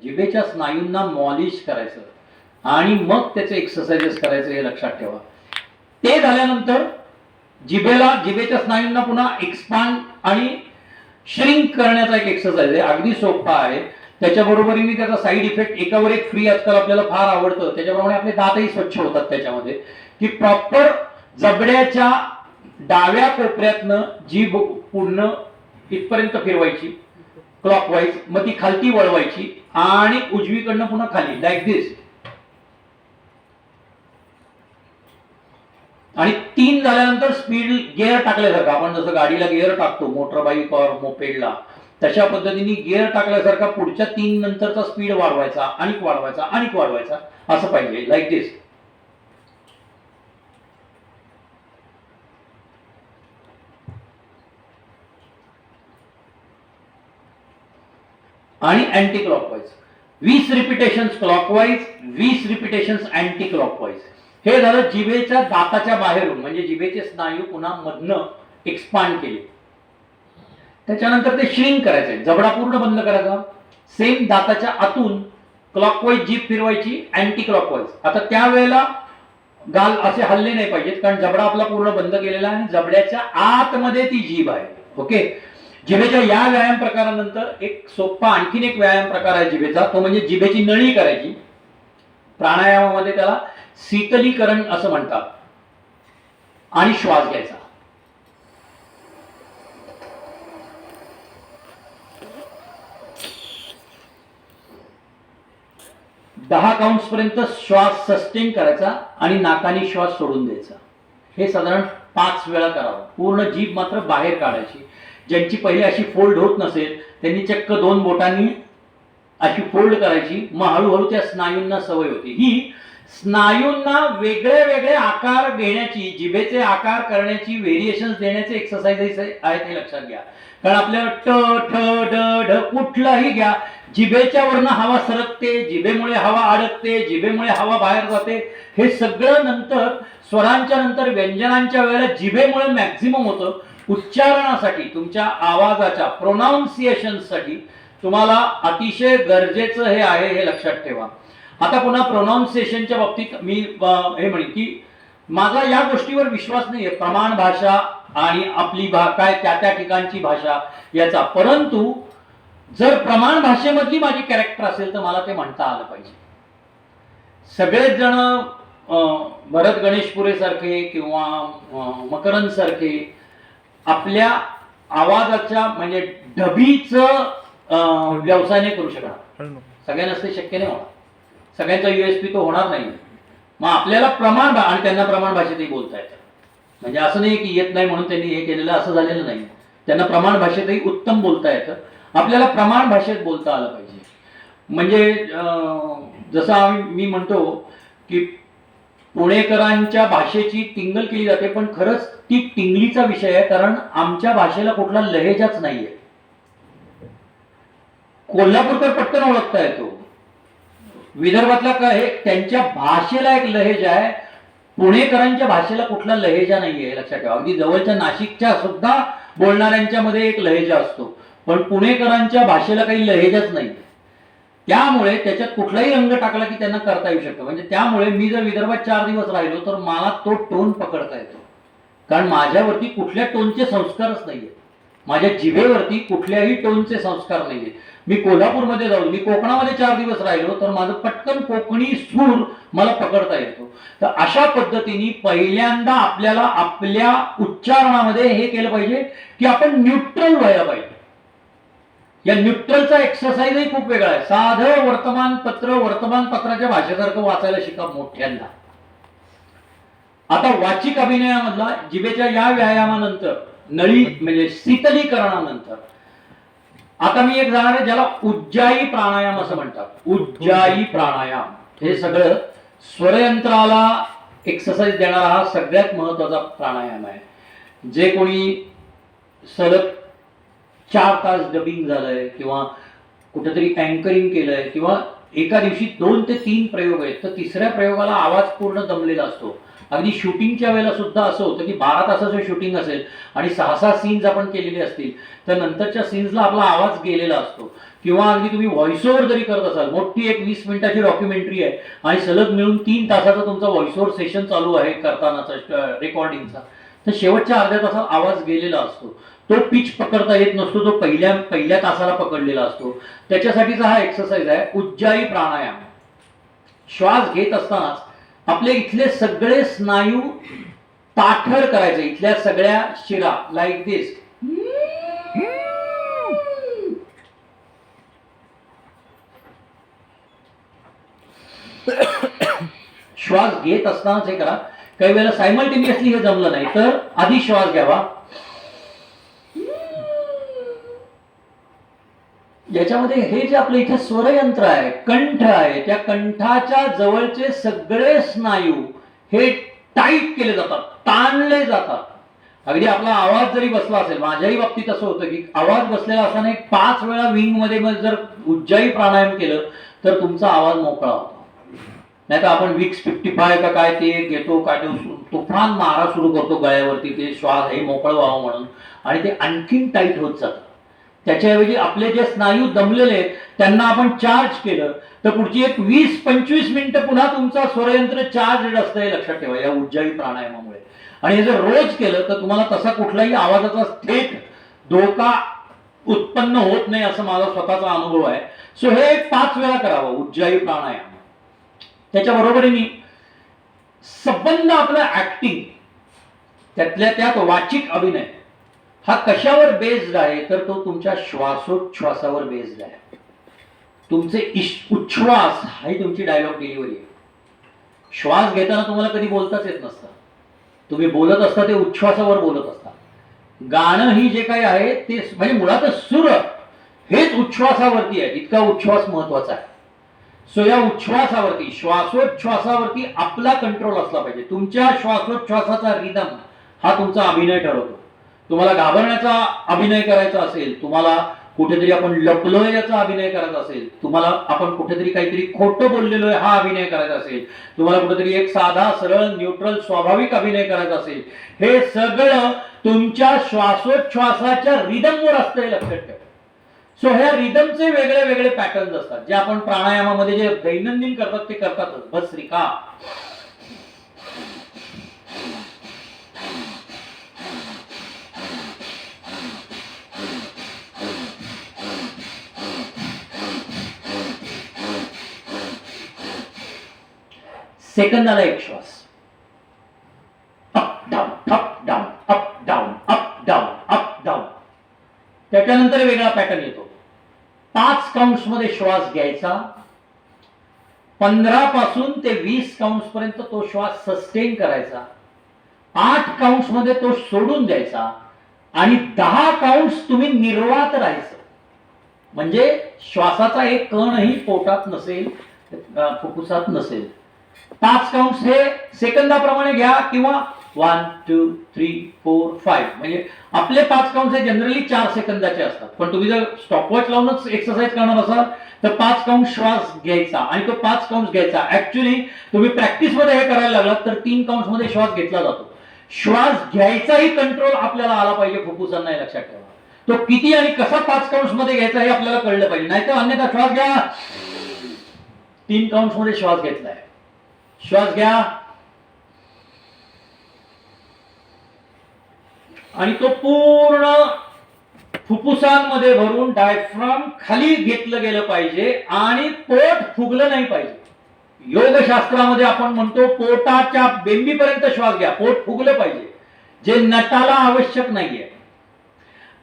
जिभेच्या स्नायूंना Molisch करायचं आणि मग त्याचे एक्सरसाइजेस करायचे हे लक्षात ठेवा. ते झाल्यानंतर जिभेच्या स्नायूंना पुन्हा एक्सपांड आणि श्रिंक करण्याचा एक एक्सरसाइज आहे, अगदी सोपा आहे. त्याच्या बरोबरीने त्याचा साईड इफेक्ट एकावर एक फ्री आजकाल आपल्याला फार आवडतं, त्याच्याप्रमाणे आपले दातही स्वच्छ होतात त्याच्यामध्ये, की प्रॉपर जबड्याच्या डाव्या कोपऱ्यातनं जीभ पूर्ण इथपर्यंत फिरवायची क्लॉकवाईज, मग ती खालती वळवायची आणि उजवीकडनं पुन्हा खाली लाईक दिस. आणि 3 झाल्यानंतर स्पीड गिअर टाकल्यासारखं, आपण जसं गाडीला गिअर टाकतो मोटर बाईक और मोपेडला, तशा पद्धतीने गिअर टाकल्यासारखा पुढच्या 3 नंतरचा स्पीड वाढवायचा आणि वाढवायचा आणि वाढवायचा, असं पाहिजे लाईक दिस. आणि anti clockwise 20 repetitions clockwise, 20 repetitions anti clockwise. हे झालं जिभेच्या दाताच्या बाहेरून, म्हणजे जिभेचे स्नायू पुन्हा मधनं एक्सपांड केले. त्याच्यानंतर ते श्रिंक करायचे, जबडा पूर्ण बंद करायचा. सेम दाताच्या आतून क्लॉकवाईज जीभ फिरवायची, अँटी क्लॉकवाईज. आता त्यावेळेला गाल असे हल्ले नाही पाहिजेत, कारण जबडा आपला पूर्ण बंद केलेला आहे आणि जबड्याच्या आतमध्ये ती जीभ आहे. ओके. जिभेच्या या व्यायाम प्रकारानंतर एक सोपा आणखीन एक व्यायाम प्रकार आहे जिभेचा, तो म्हणजे जिभेची नळी करायची. प्राणायामामध्ये त्याला शीतलीकरण असं म्हणतात. आणि श्वास घ्यायचा. दहा काउंट्स पर्यंत श्वास सस्टेन करायचा आणि नाकाने श्वास सोडून द्यायचा. हे साधारण 5 वेळा करावं. पूर्ण जीभ मात्र बाहेर काढायची. ज्यांची पहिले अशी फोल्ड होत नसेल त्यांनी चक्क 2 बोटांनी अशी फोल्ड करायची, मग हळूहळू त्या स्नायूंना सवय होती. ही स्नायूंना वेगळे वेगळे आकार घेण्याची, जिभेचे आकार करण्याची, व्हेरिएशन्स देण्याचे एक्सरसाइजेस आहेत, हे लक्षात घ्या. कारण आपल्याला ट ठ ड ढ कुठलाही घ्या, जिभेच्या वरनं हवा सरकते, जिभेमुळे हवा अडकते, जिभेमुळे हवा बाहेर जाते. हे सगळं नंतर स्वरांच्या नंतर व्यंजनांच्या वेळेला जिभेमुळे मॅक्झिमम होतं. उच्चारणासाठी, तुमच्या आवाजाच्या प्रोनाऊन्सिएशनसाठी तुम्हाला अतिशय गरजेचं हे आहे, हे लक्षात ठेवा. आता पुन्हा प्रोनाऊन्सिएशनच्या बाबतीत मी हे म्हणेन की माझा या गोष्टीवर विश्वास नाहीये, प्रमाण भाषा आणि आपली काय त्या त्या ठिकाणची भाषा याचा. परंतु जर प्रमाण भाषेमधली माझी कॅरेक्टर असेल तर मला ते म्हणता आलं पाहिजे. सगळेच जण भरत गणेशपुरे सारखे किंवा मकरंद सारखे आपल्या आवाजाच्या म्हणजे ढबीचं व्यवसाय नाही करू शकणार. सगळ्यांना ते शक्य नाही होणार. सगळ्यांचा USP तो होणार नाही. मग आपल्याला प्रमाण, आणि त्यांना प्रमाण भाषेतही बोलता येतं. म्हणजे असं नाही की येत नाही म्हणून त्यांनी हे केलेलं, असं झालेलं नाही. त्यांना प्रमाण भाषेतही उत्तम बोलता येतं. आपल्याला प्रमाण भाषेत बोलता आलं पाहिजे. म्हणजे जसं मी म्हणतो की पुणेकरांच्या भाषेची टिंगल केली जाते, पण खरंच ती टिंगलीचा विषय आहे, कारण आमच्या भाषेला कुठला लहेजाच नाहीये. कोल्हापूरकर पटकन ओळखता येतो, विदर्भातला काय त्यांच्या भाषेला एक लहेजा आहे, पुणेकरांच्या भाषेला कुठला लहेजा नाहीये, लक्षात ठेवा. अगदी जवळच्या नाशिकच्या सुद्धा बोलणाऱ्यांच्या मध्ये एक लहेजा असतो, पण पुणेकरांच्या भाषेला काही लहेजाच नाही. त्यामुळे त्याच्यात कुठलाही रंग टाकला की त्यांना करता येऊ शकतं. म्हणजे त्यामुळे मी जर विदर्भात 4 दिवस राहिलो तर मला तो टोन पकडता येतो, कारण माझ्यावरती कुठल्या टोनचे संस्कारच नाहीये. माझ्या जिभेवरती कुठल्याही टोनचे संस्कार नाहीये. मी कोल्हापूरमध्ये जाऊन, मी कोकणामध्ये 4 दिवस राहिलो तर माझं पटकन कोकणी सूर मला पकडता येतो. तर अशा पद्धतीने पहिल्यांदा आपल्याला आपल्या उच्चारणामध्ये हे केलं पाहिजे की आपण न्यूट्रल व्हायला पाहिजे. या न्यूट्रलचा एक्सरसाइजही खूप वेगळा आहे. साधं वर्तमानपत्राच्या भाषेसारखं वाचायला शिका मोठ्यांना. आता वाचिक अभिनयामधला जिभेच्या या व्यायामानंतर, नळी म्हणजे शीतलीकरणानंतर, आता मी एक जाणार आहे ज्याला उज्जाई प्राणायाम असं म्हणतात. उज्जाई प्राणायाम हे सगळं स्वरयंत्राला एक्सरसाइज देणारा हा सगळ्यात महत्वाचा प्राणायाम आहे. जे कोणी सलग 4 तास डबिंग झालंय किंवा कुठेतरी अँकरिंग केलंय किंवा एका दिवशी 2 ते 3 प्रयोग आहेत, तर 3ऱ्या प्रयोगाला आवाज पूर्ण दमलेला असतो अगदी शूटिंगच्या वेळेला सुद्धा असं होतं की 12 तासाचं शूटिंग असेल आणि 6-6 सीन्स आपण केलेले असतील तर नंतरच्या सीन्सला आपला आवाज गेलेला असतो. किंवा अगदी तुम्ही व्हॉइस ओव्हर जरी करत असाल, मोठी एक 20 मिनिटाची डॉक्युमेंटरी आहे आणि सलग मिळून 3 तासाचा तुमचा व्हॉइस ओव्हर सेशन चालू आहे करतानाचा रेकॉर्डिंगचा, तर शेवटच्या अर्ध्या तासात आवाज गेलेला असतो. तो पिच पकडता येत नसतो, तो पहिल्या तासाला पकडलेला असतो. त्याच्यासाठीचा हा एक्सरसाइज आहे उज्जाई प्राणायाम. श्वास घेत असतानाच आपले इथले सगळे स्नायू ताठर करायचे, इथल्या सगळ्या शिरा लाईक दिस. श्वास घेत असतानाच हे करा. काही वेळेला सायमल्टेनियसली हे जमलं नाही तर आधी श्वास घ्यावा. याच्यामध्ये हे जे आपलं इथे स्वरयंत्र आहे, कंठ आहे, त्या कंठाच्या जवळचे सगळे स्नायू हे टाईट केले जातात, ताणले जातात. अगदी आपला आवाज जरी बसला असेल, माझ्याही बाबतीत असं होतं की आवाज बसलेला असताना एक 5 वेळा विंग मध्ये जर उज्जाई प्राणायाम केलं तर तुमचा आवाज मोकळा होतो. नाही तर आपण विक्स 55 का काय ते घेतो, काय तुफान मारा सुरू करतो गळ्यावरती, ते श्वास हे मोकळं व्हावं म्हणून, आणि ते आणखीन टाईट होत जातं. त्याच्याऐवजी आपले जे स्नायू दमलेले आहेत त्यांना आपण चार्ज केलं तर पुढची एक 20-25 मिनिटं पुन्हा तुमचा स्वरयंत्र चार्ज असतं, हे लक्षात ठेवा या उज्जाई प्राणायामामुळे. आणि हे जर रोज केलं तर तुम्हाला तसा कुठलाही आवाजाचा थेट धोका उत्पन्न होत नाही, असं माझा स्वतःचा अनुभव आहे. सो हे 5 वेळा करावं उज्जाई प्राणायाम. त्याच्या बरोबरीने संबंध आपलं ऍक्टिंग, त्यातल्या त्यात वाचिक अभिनय हा कशावर बेस्ड आहे तर तो तुमच्या श्वासोच्छ्वासावर बेस्ड आहे. तुमचे उच्छ्वास ही तुमची डायलॉग डिलिव्हरी आहे. श्वास घेताना तुम्हाला कधी बोलताच येत नसतं, तुम्ही बोलत असता ते उच्छ्वासावर बोलत असता. गाणं ही जे काही आहे ते म्हणजे मुळातच सूर हेच उच्छ्वासावरती आहे, इतका उच्छ्वास महत्वाचा आहे. सो या उच्छ्वासावरती, श्वासोच्छ्वासावरती आपला कंट्रोल असला पाहिजे. तुमच्या श्वासोच्छ्वासाचा रिदम हा तुमचा अभिनय ठरवतो. तुम्हाला घाबरण्याचा अभिनय करायचा असेल, तुम्हाला कुठेतरी आपण लपलोय याचा अभिनय करायचा असेल, तुम्हाला आपण कुठेतरी काहीतरी खोटं बोललेलो आहे हा अभिनय करायचा असेल, तुम्हाला कुठेतरी एक साधा सरळ न्यूट्रल स्वाभाविक अभिनय करायचा असेल, हे सगळं तुमच्या श्वासोच्छ्वासाच्या रिदमवर असतं, हे लक्षात ठेवा. सो ह्या रिदमचे वेगळे वेगळे पॅटर्न्स असतात जे आपण प्राणायामामध्ये जे दैनंदिन करतात ते करतातच. भस्त्रिका, सेकंदाला एक श्वास, up down up down up down up down up down. त्याच्यानंतर वेगळा पॅटर्न येतो. 5 काउंट्स मध्ये श्वास घ्यायचा, 15 पासून ते 20 काउंट्स पर्यंत तो श्वास सस्टेन करायचा, 8 काउंट्स मध्ये तो सोडून द्यायचा आणि 10 काउंट्स तुम्ही निर्वात राहायचं. म्हणजे श्वासाचा एक कणही पोटात नसेल, फुफ्फुसात नसेल. 5 काउंट्स हे सेकंदाप्रमाणे घ्या किंवा 1 2 3 4 5, म्हणजे आपले 5 काउंट्स हे जनरली 4 सेकंदाचे असतात. पण तुम्ही जर स्टॉपवॉच लावूनच एक्सरसाइज करणार असाल तर 5 काउंट श्वास घ्यायचा आणि तो 5 काउंट घ्यायचा. ऍक्च्युली तुम्ही प्रॅक्टिस मध्ये हे करायला लागलात तर 3 काउंट्स मध्ये श्वास घेतला जातो. श्वास घ्यायचाही कंट्रोल आपल्याला आला पाहिजे फुफ्फुसांना, हे लक्षात ठेवा. तो किती आणि कसा 5 काउंट्स मध्ये घ्यायचा हे आपल्याला कळलं पाहिजे. नाहीतर अन्यथा श्वास घ्या, 3 काउंट्स मध्ये श्वास घेतलाय, श्वास घ्या आणि तो पूर्ण फुफ्फुसांमध्ये भरून डायफ्राम खाली घेतलं गेलं पाहिजे आणि पोट फुगलं नाही पाहिजे. योगशास्त्रामध्ये आपण म्हणतो पोटाच्या बेंबीपर्यंत श्वास घ्या, पोट फुगलं पाहिजे, जे नटाला आवश्यक नाहीये.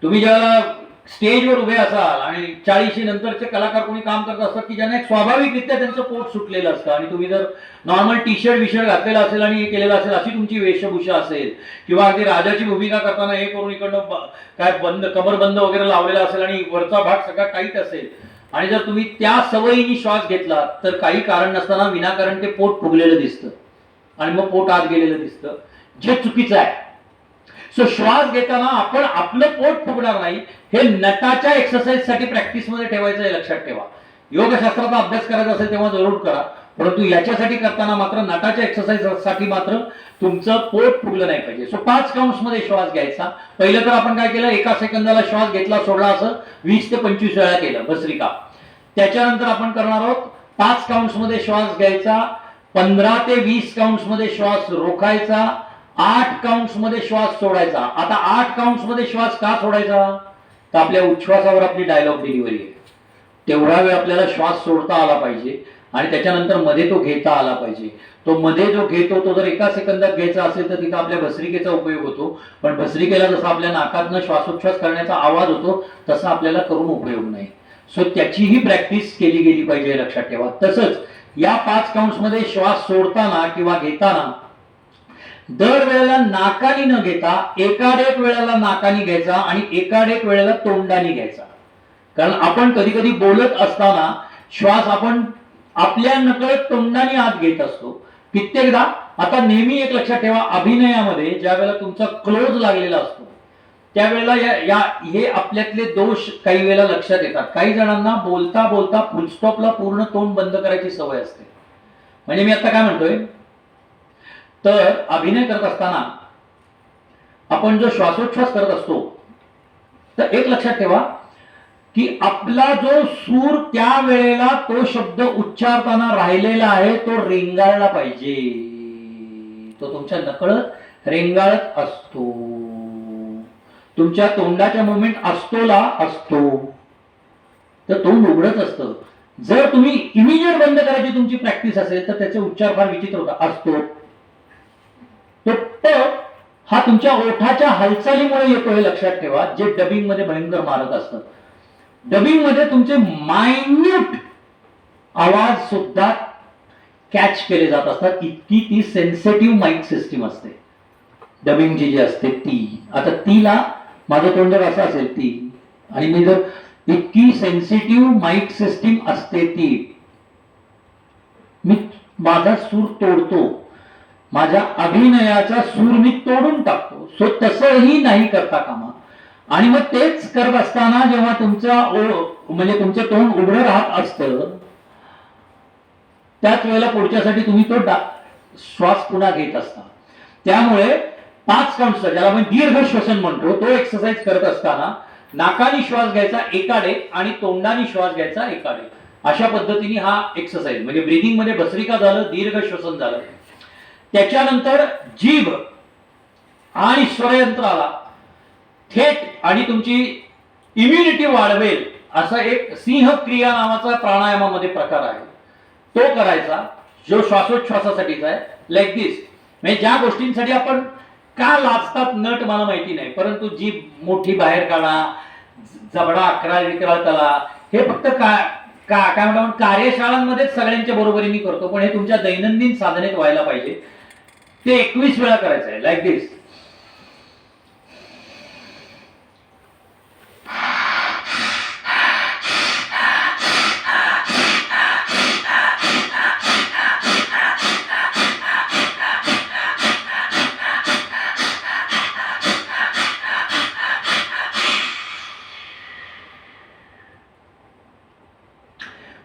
तुम्ही ज्याला स्टेजवर उभे असाल आणि 40 नंतरचे कलाकार कोणी काम करत असतात की ज्यांना एक स्वाभाविकरित्या त्यांचं पोट सुटलेलं असतं आणि तुम्ही जर नॉर्मल टी शर्ट विशर्ट घातलेला असेल आणि हे केलेलं असेल, अशी तुमची वेशभूषा असेल किंवा अगदी राजाची भूमिका करताना हे करून इकडनं काय बंद कमरबंद वगैरे लावलेला असेल आणि वरचा भाग सगळा टाईट असेल आणि जर तुम्ही त्या सवयीने श्वास घेतला तर काही कारण नसताना विनाकारण ते पोट फुगलेलं दिसतं आणि मग पोट आत गेलेलं दिसतं, जे चुकीचं आहे. सो श्वास घेताना आपण आपलं पोट फुगणार नाही, हे नटाच्या एक्सरसाइज साठी प्रॅक्टिस मध्ये ठेवायचं, हे लक्षात ठेवा. योगशास्त्राचा अभ्यास करायचा असेल तेव्हा जरूर करा. परंतु याच्यासाठी करताना मात्र नटाच्या एक्सरसाइज साठी मात्र तुमचं पोट फुगलं नाही पाहिजे. सो 5 काउंट्स मध्ये श्वास घ्यायचा. पहिलं तर आपण काय केलं, एका सेकंदाला श्वास घेतला सोडला असं 20 ते 25 वेळा केलं भस्त्रिका. त्याच्यानंतर आपण करणार आहोत 5 काउंट्स मध्ये श्वास घ्यायचा, 15 ते 20 काउंट्स मध्ये श्वास रोखायचा, 8 काउंट्स मध्ये श्वास सोडायचा. आता 8 काउंट्स मध्ये श्वास का सोडायचा, तर आपल्या उच्छ्वासावर आपली डायलॉग डिलिव्हरी आहे. तेवढा वेळ आपल्याला श्वास सोडता आला पाहिजे आणि त्याच्यानंतर मध्ये तो घेता आला पाहिजे. तो मध्ये जो घेतो तो जर एका सेकंदात घ्यायचा असेल तर तिथं आपल्या भस्त्रिकेचा उपयोग होतो. पण भस्त्रिकेला जसं आपल्या नाकातनं श्वासोच्छ्वास करण्याचा आवाज होतो तसा आपल्याला करून उपयोग नाही. सो त्याचीही प्रॅक्टिस केली गेली पाहिजे, लक्षात ठेवा. तसंच या 5 काउंट्स मध्ये श्वास सोडताना किंवा घेताना दर वेळेला नाकानी न घेता एकाडेक वेळेला नाकानी घ्यायचा आणि एकाडेक वेळेला तोंडानी घ्यायचा. कारण आपण कधी कधी बोलत असताना श्वास आपण आपल्या नकळत तोंडाने आत घेत असतो कित्येकदा. आता नेहमी एक लक्षात ठेवा, अभिनयामध्ये ज्या वेळेला तुमचा क्लोज लागलेला असतो त्यावेळेला हे आपल्यातले दोष काही वेळेला लक्षात येतात. काही जणांना बोलता बोलता फुलस्टॉपला पूर्ण तोंड बंद करायची सवय असते. म्हणजे मी आता काय म्हणतोय, तर अभिनय करत असताना आपण जो श्वासोच्छ्वास करत असतो तर एक लक्षात ठेवा की आपला जो सूर त्या वेळेला तो शब्द उच्चारताना राहिलेला आहे तो रेंगाळला पाहिजे. तो तुमच्या नकळत रेंगाळत असतो. तुमच्या तोंडाच्या मुवमेंट असतोला असतो तर तोंड उघडत असतं. जर तुम्ही इमिजिएट बंद करायची तुमची प्रॅक्टिस असेल तर त्याचे उच्चार फार विचित्र होतात. असतो तो ट हा तुमच्या ओठाच्या हालचालीमुळे येतो, हे लक्षात ठेवा. जे डबिंग मध्ये भयंकर मारत असतात. डबिंग मध्ये तुमचे मायन्यूट आवाज सुद्धा कॅच केले जात असतात. इतकी ती सेन्सिटिव्ह माइक सिस्टीम असते डबिंगची जी असते ती. आता तीला माझं तोंड जर असं असेल ती, आणि मी जर इतकी सेन्सिटिव्ह माइक सिस्टीम असते ती, मी माझा सूर तोडतो, माझ्या अभिनयाचा सूर मी तोडून टाकतो. सो तसंही नाही करता कामा. आणि मग तेच करत असताना जेव्हा म्हणजे तुमचं तोंड उघडं राहत असतं त्याच वेळेला पुढच्यासाठी तुम्ही तो श्वास पुन्हा घेत असता. त्यामुळे 5 काउंट्स ज्याला आपण दीर्घ श्वसन म्हणतो तो एक्सरसाइज करत असताना नाकानी श्वास घ्यायचा एकाडे आणि तोंडानी श्वास घ्यायचा एकाडे. अशा पद्धतीने हा एक्सरसाइज म्हणजे ब्रीदिंग मध्ये भस्त्रिका झालं, दीर्घ श्वसन झालं. त्याच्यानंतर जीभ आणि स्वरयंत्राला थेट आणि तुमची इम्युनिटी वाढवेल असा एक सिंह क्रिया नावाचा प्राणायामामध्ये प्रकार आहे. तो करायचा जो श्वासोच्छ्वासासाठीचा आहे. लाईक दिस. म्हणजे ज्या गोष्टींसाठी आपण का लाजतात नट मला माहिती नाही, परंतु जीभ मोठी बाहेर काढा, जबडा अकरा विकराळ कला, हे फक्त काय म्हणतात कार्यशाळांमध्येच सगळ्यांच्या बरोबरीने करतो. पण हे तुमच्या दैनंदिन साधनेत व्हायला पाहिजे. ते 21 वेळा करायचं आहे. लाईक दिस.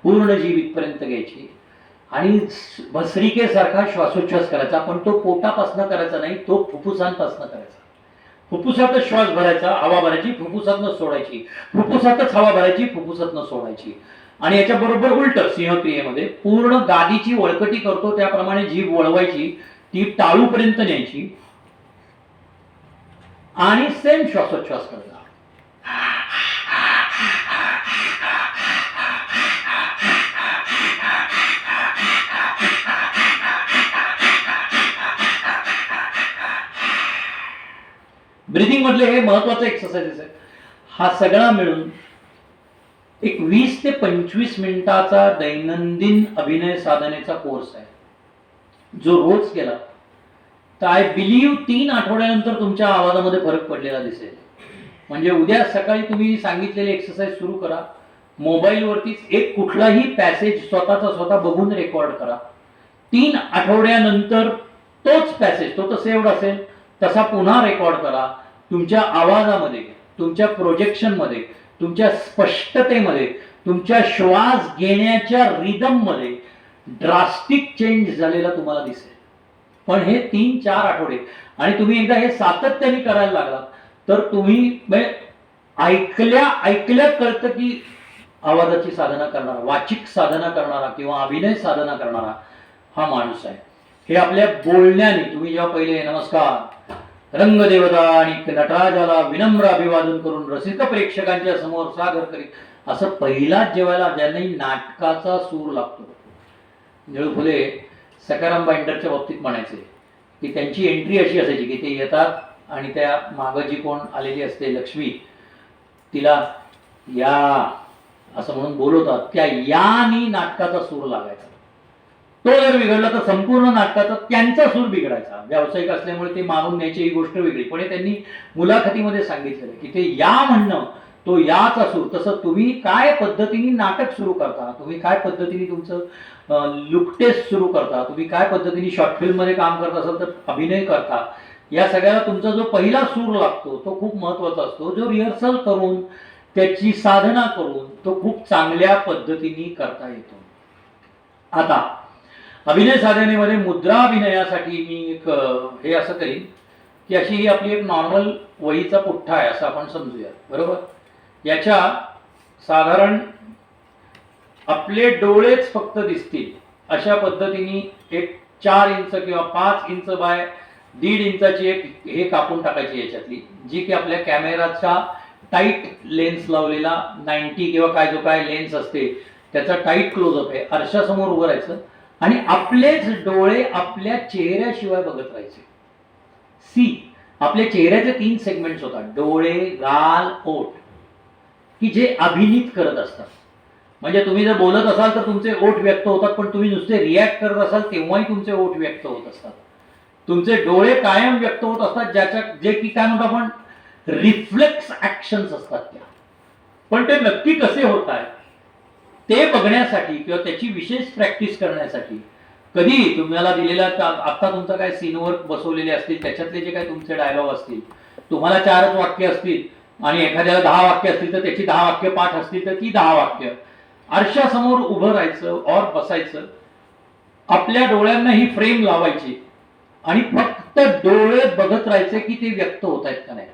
पूर्ण जीव इथपर्यंत घ्यायची आणि भस्त्रिकेसारखा श्वासोच्छ्वास करायचा. पण तो पोटापासून करायचा नाही, तो फुफ्फुसांपासून करायचा. फुफ्फुसातच श्वास भरायचा, हवा भरायची, फुफ्फुसातनं सोडायची, फुफ्फुसातच हवा भरायची, फुफ्फुसातनं सोडायची. आणि याच्या बरोबर उलट सिंहक्रियेमध्ये पूर्ण गादीची वळकटी करतो त्याप्रमाणे जीभ वळवायची, ती टाळूपर्यंत न्यायची आणि सेम श्वासोच्छ्वास करायचा. ब्रीदिंग मधले हे महत्वाचे एक्सरसाइजेस आहेत. हा सगळा मिळून एक 20 ते 25 मिनिटाचा दैनंदिन अभिनय साधनेचा कोर्स आहे. जो रोज केला तर आय बिलीव्ह 3 आठवड्यानंतर तुमच्या आवाजामध्ये फरक पडलेला दिसेल. म्हणजे उद्या सकाळी तुम्ही सांगितलेले एक्सरसाइज सुरू करा. मोबाईलवरतीच एक कुठलाही पॅसेज स्वतः बघून रेकॉर्ड करा. 3 आठवड्यानंतर तोच पॅसेज, तो तर सेव्ड असेल तसा पुन्हा रेकॉर्ड करा. तुमच्या आवाजामध्ये, तुमच्या प्रोजेक्शनमध्ये, तुमच्या स्पष्टतेमध्ये, तुमच्या श्वास घेण्याच्या रिदम मध्ये ड्रास्टिक चेंज झालेला तुम्हाला दिसेल. पण हे 3-4 आठवडे आणि तुम्ही एकदा हे सातत्याने करायला लागला तर तुम्ही ऐकल्या कळतं की आवाजाची साधना करणारा, वाचिक साधना करणारा किंवा अभिनय साधना करणारा हा माणूस आहे. हे आपल्या बोलण्याने, तुम्ही जेव्हा पहिले नमस्कार रंगदेवता आणि नटराजाला विनम्र अभिवादन करून रसिक प्रेक्षकांच्या समोर सादर करीत असं पहिलाच जेवायला ज्यांनी नाटकाचा सूर लागतो. निळू फुले सकाराम बाइंडरच्या बाबतीत म्हणायचे की त्यांची एंट्री अशी असायची की ते येतात आणि त्या मागं जी कोण आलेली असते लक्ष्मी, तिला या असं म्हणून बोलवतात, त्या यानी नाटकाचा सूर लागायचा. तो जर बिघडला तर संपूर्ण नाटकाचा त्यांचा सूर बिघडायचा. व्यावसायिक असल्यामुळे ते मानून न्यायची ही गोष्ट वेगळी, पण त्यांनी मुलाखतीमध्ये सांगितलेलं की ते या म्हणणं तो याचा सूर. तसं तुम्ही काय पद्धतीने नाटक सुरू करता, तुम्ही काय पद्धतीने तुमचं लुक टेस्ट सुरू करता, तुम्ही काय पद्धतीने शॉर्ट फिल्म मध्ये काम करत असाल तर अभिनय करता, या सगळ्याला तुमचा जो पहिला सूर लागतो तो खूप महत्वाचा असतो, जो रिहर्सल करून त्याची साधना करून तो खूप चांगल्या पद्धतीने करता येतो. आता अभिनय साधनेमध्ये मुद्राभिनयासाठी मी एक हे असं करीन की अशी ही आपली एक नॉर्मल वहीचा पुठ्ठा आहे असं आपण समजूया, बरोबर. याच्या साधारण आपले डोळेच फक्त दिसतील अशा पद्धतीने एक 4 इंच किंवा 5 इंच बाय 1.5 इंचाची एक हे कापून टाकायची याच्यातली, जी की आपल्या कॅमेराचा टाईट लेन्स लावलेला 90 किंवा काय जो काय लेन्स असते त्याचा टाईट क्लोजअप आहे. आरशासमोर उभं राहायचं आणि आपलेच डोळे आपल्या चेहऱ्याशिवाय बघत राहायचे. आपल्या चेहऱ्याचे 3 सेगमेंट्स होतात, डोळे, गाल, ओठ, की जे अभिनीत करत असतात. म्हणजे तुम्ही जर बोलत असाल तर तुमचे ओठ व्यक्त होतात, पण तुम्ही नुसते रिॲक्ट करत असाल तेव्हाही तुमचे ओठ व्यक्त होत असतात. तुमचे डोळे कायम व्यक्त होत असतात, जे की काय म्हणतो आपण रिफ्लेक्स ऍक्शन्स असतात त्या. पण ते नक्की कसे होत आहे ते बघण्यासाठी किंवा त्याची विशेष प्रॅक्टिस करण्यासाठी कधी तुम्हाला दिलेला आता तुमचा काय सीनवर बसवलेले असतील त्याच्यातले जे काय तुमचे डायलॉग असतील, तुम्हाला 4च वाक्य असतील आणि एखाद्याला 10 वाक्य असतील तर त्याची 10 वाक्य पाठ असतील तर ती 10 वाक्य आरशासमोर उभं राहायचं और बसायचं, आपल्या डोळ्यांना ही फ्रेम लावायची आणि फक्त डोळे बघत राहायचे की ते व्यक्त होत आहेत का नाही.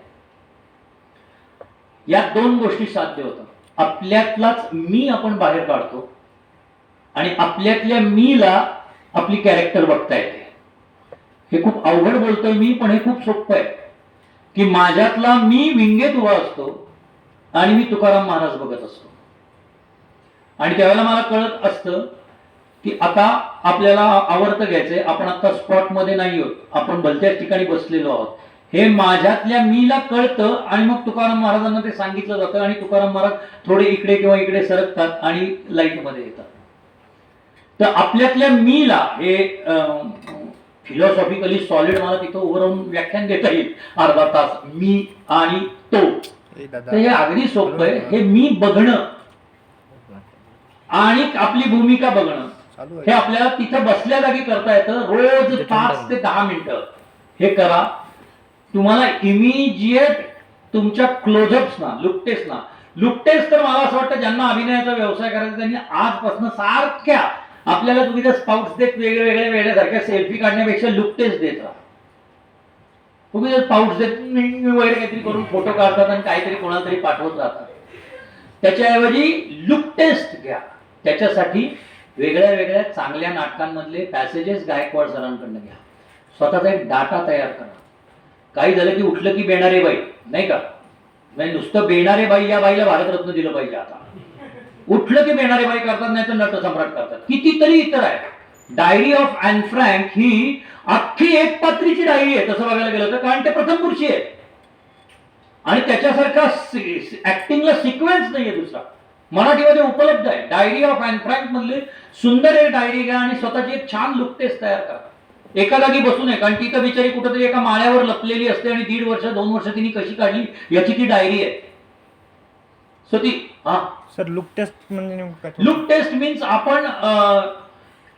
या 2 गोष्टी साध्य होतात. आपल्यातलाच मी आपण बाहेर काढतो आणि आपल्यातल्या मीला आपली कॅरेक्टर बघता येते. हे खूप अवघड बोलतोय मी, पण हे खूप सोपं आहे की माझ्यातला मी विंगेत उभा असतो आणि मी तुकाराम महाराज बघत असतो आणि त्यावेळेला मला कळत असतं की आता आपल्याला आवर्त घ्यायचंय, आपण आता स्पॉट मध्ये नाही आहोत, आपण भलत्याच ठिकाणी बसलेलो आहोत. हे माझ्यातल्या मीला कळतं आणि मग तुकाराम महाराजांना ते सांगितलं जातं आणि तुकाराम महाराज थोडे इकडे किंवा इकडे सरकतात आणि लाईट मध्ये येतात. तर आपल्यातल्या मीला हे फिलॉसॉफिकली सॉलिड मला तिथं उभं राहून व्याख्यान देता येईल अर्धा तास, मी आणि तो. तर हे अगदी सोपं आहे. हे मी बघणं आणि आपली भूमिका बघणं हे आपल्याला तिथं बसल्या जागी करता येतं. रोज 5 ते 10 मिनिटं हे करा. तुम्हाला इमिजिएट तुमच्या क्लोजअप्सना, लुक टेस्ट तर मला असं वाटतं ज्यांना अभिनयाचा व्यवसाय करायचा त्यांनी आजपासून सारख्या आपल्याला तुम्ही जर स्पाउट्स देत वेगळ्यासारख्या सेल्फी काढण्यापेक्षा लुक टेस्ट देत राहा. तुम्ही जर स्पाउट्स देत वगैरे काहीतरी करून फोटो काढतात आणि काहीतरी कोणाला तरी पाठवत राहतात, त्याच्याऐवजी लुक टेस्ट घ्या. त्याच्यासाठी वेगळ्या चांगल्या नाटकांमधले पॅसेजेस गायकवाड सरांकडनं घ्या. स्वतःचा एक डाटा तयार करा. काही झालं की उठलं की बेणारे बाई, नाही का, म्हणजे नुसतं बेणारे बाई या बाईला भारतरत्न दिलं पाहिजे. आता उठलं की बेणारे बाई करतात, नाही तर नटसम्राट करतात. कितीतरी इतर आहे. डायरी ऑफ ॲन फ्रँक ही अख्खी एक पात्रीची डायरी आहे तसं बघायला गेलं तर, कारण ते प्रथम पुरुषी आहे आणि त्याच्यासारखा ऍक्टिंगला सिक्वेन्स नाहीये दुसरा. मराठीमध्ये उपलब्ध आहे. डायरी ऑफ ॲन फ्रँक मधले सुंदर एक डायरी घ्या आणि स्वतःची एक छान लुक टेस्ट तयार करा. एका जागी बसू नये, कारण ती तर बिचारी कुठेतरी एका माळ्यावर लपलेली असते आणि 1.5 वर्ष 2 वर्ष तिने कशी काढली याची ती डायरी आहे. सो ती सर लुक टेस्ट म्हणजे लुक टेस्ट मीन्स आपण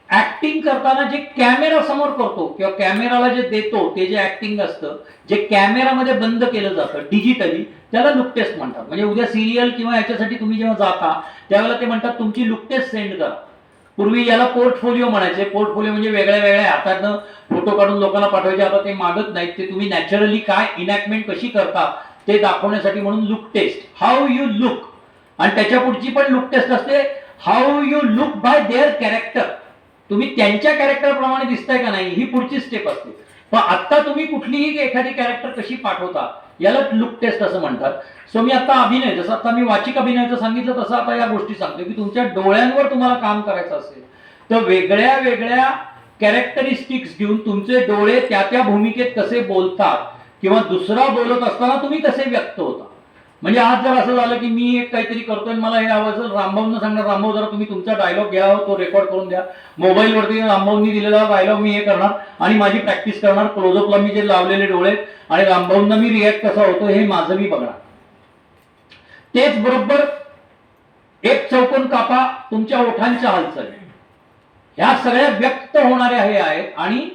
ऍक्टिंग करताना जे कॅमेरा समोर करतो किंवा कॅमेराला जे देतो ते जे ऍक्टिंग असतं, जे कॅमेरामध्ये बंद केलं जातं डिजिटली, त्याला लुक टेस्ट म्हणतात. म्हणजे उद्या सिरियल किंवा याच्यासाठी तुम्ही जेव्हा जाता त्यावेळेला ते म्हणतात तुमची लुक टेस्ट सेंड करा. पूर्वी याला पोर्टफोलिओ म्हणायचे. पोर्टफोलिओ म्हणजे वेगळ्या वेगळ्या हातातनं फोटो काढून लोकांना पाठवायचे. आता ते मागत नाहीत, ते तुम्ही नॅचरली काय इनॅक्टमेंट कशी करता ते दाखवण्यासाठी म्हणून look test, how you look. आणि त्याच्या पुढची पण लुक टेस्ट असते, how you look by their character. तुम्ही त्यांच्या कॅरेक्टर प्रमाणे दिसताय का नाही, ही पुढची स्टेप असते. पण आता तुम्ही कुठलीही एखादी कॅरेक्टर कशी पाठवता याला लुक टेस्ट असं म्हणतात. सो मी आता अभिनय, जसं आता मी वाचिक अभिनयाचं सांगितलं तसं आता या गोष्टी सांगतो की तुमच्या डोळ्यांवर तुम्हाला काम करायचं असेल तर वेगळ्या वेगळ्या कॅरेक्टरिस्टिक्स घेऊन तुमचे डोळे त्या त्या भूमिकेत कसे बोलतात किंवा दुसरा बोलत असताना तुम्ही कसे व्यक्त होता. म्हणजे आज जर असं झालं की मी एक काहीतरी करतोय, मला हे आवाज रामभाऊंना सांगणार, रामभाऊ जरा तुम्ही तुमचा डायलॉग घ्या, तो रेकॉर्ड करून द्या. मोबाईलवरती रामभाऊंनी दिलेला डायलॉग मी हे करणार आणि माझी प्रॅक्टिस करणार. क्लोजअपला मी जे लावलेले डोळे आणि रामभाऊंना मी रिॲक्ट कसा होतो हे माझं मी बघणार. तेच बरोबर एक चौकोन कापा तुमच्या ओठांच्या हालचाली, ह्या सगळ्या व्यक्त होणाऱ्या हे आहेत. आणि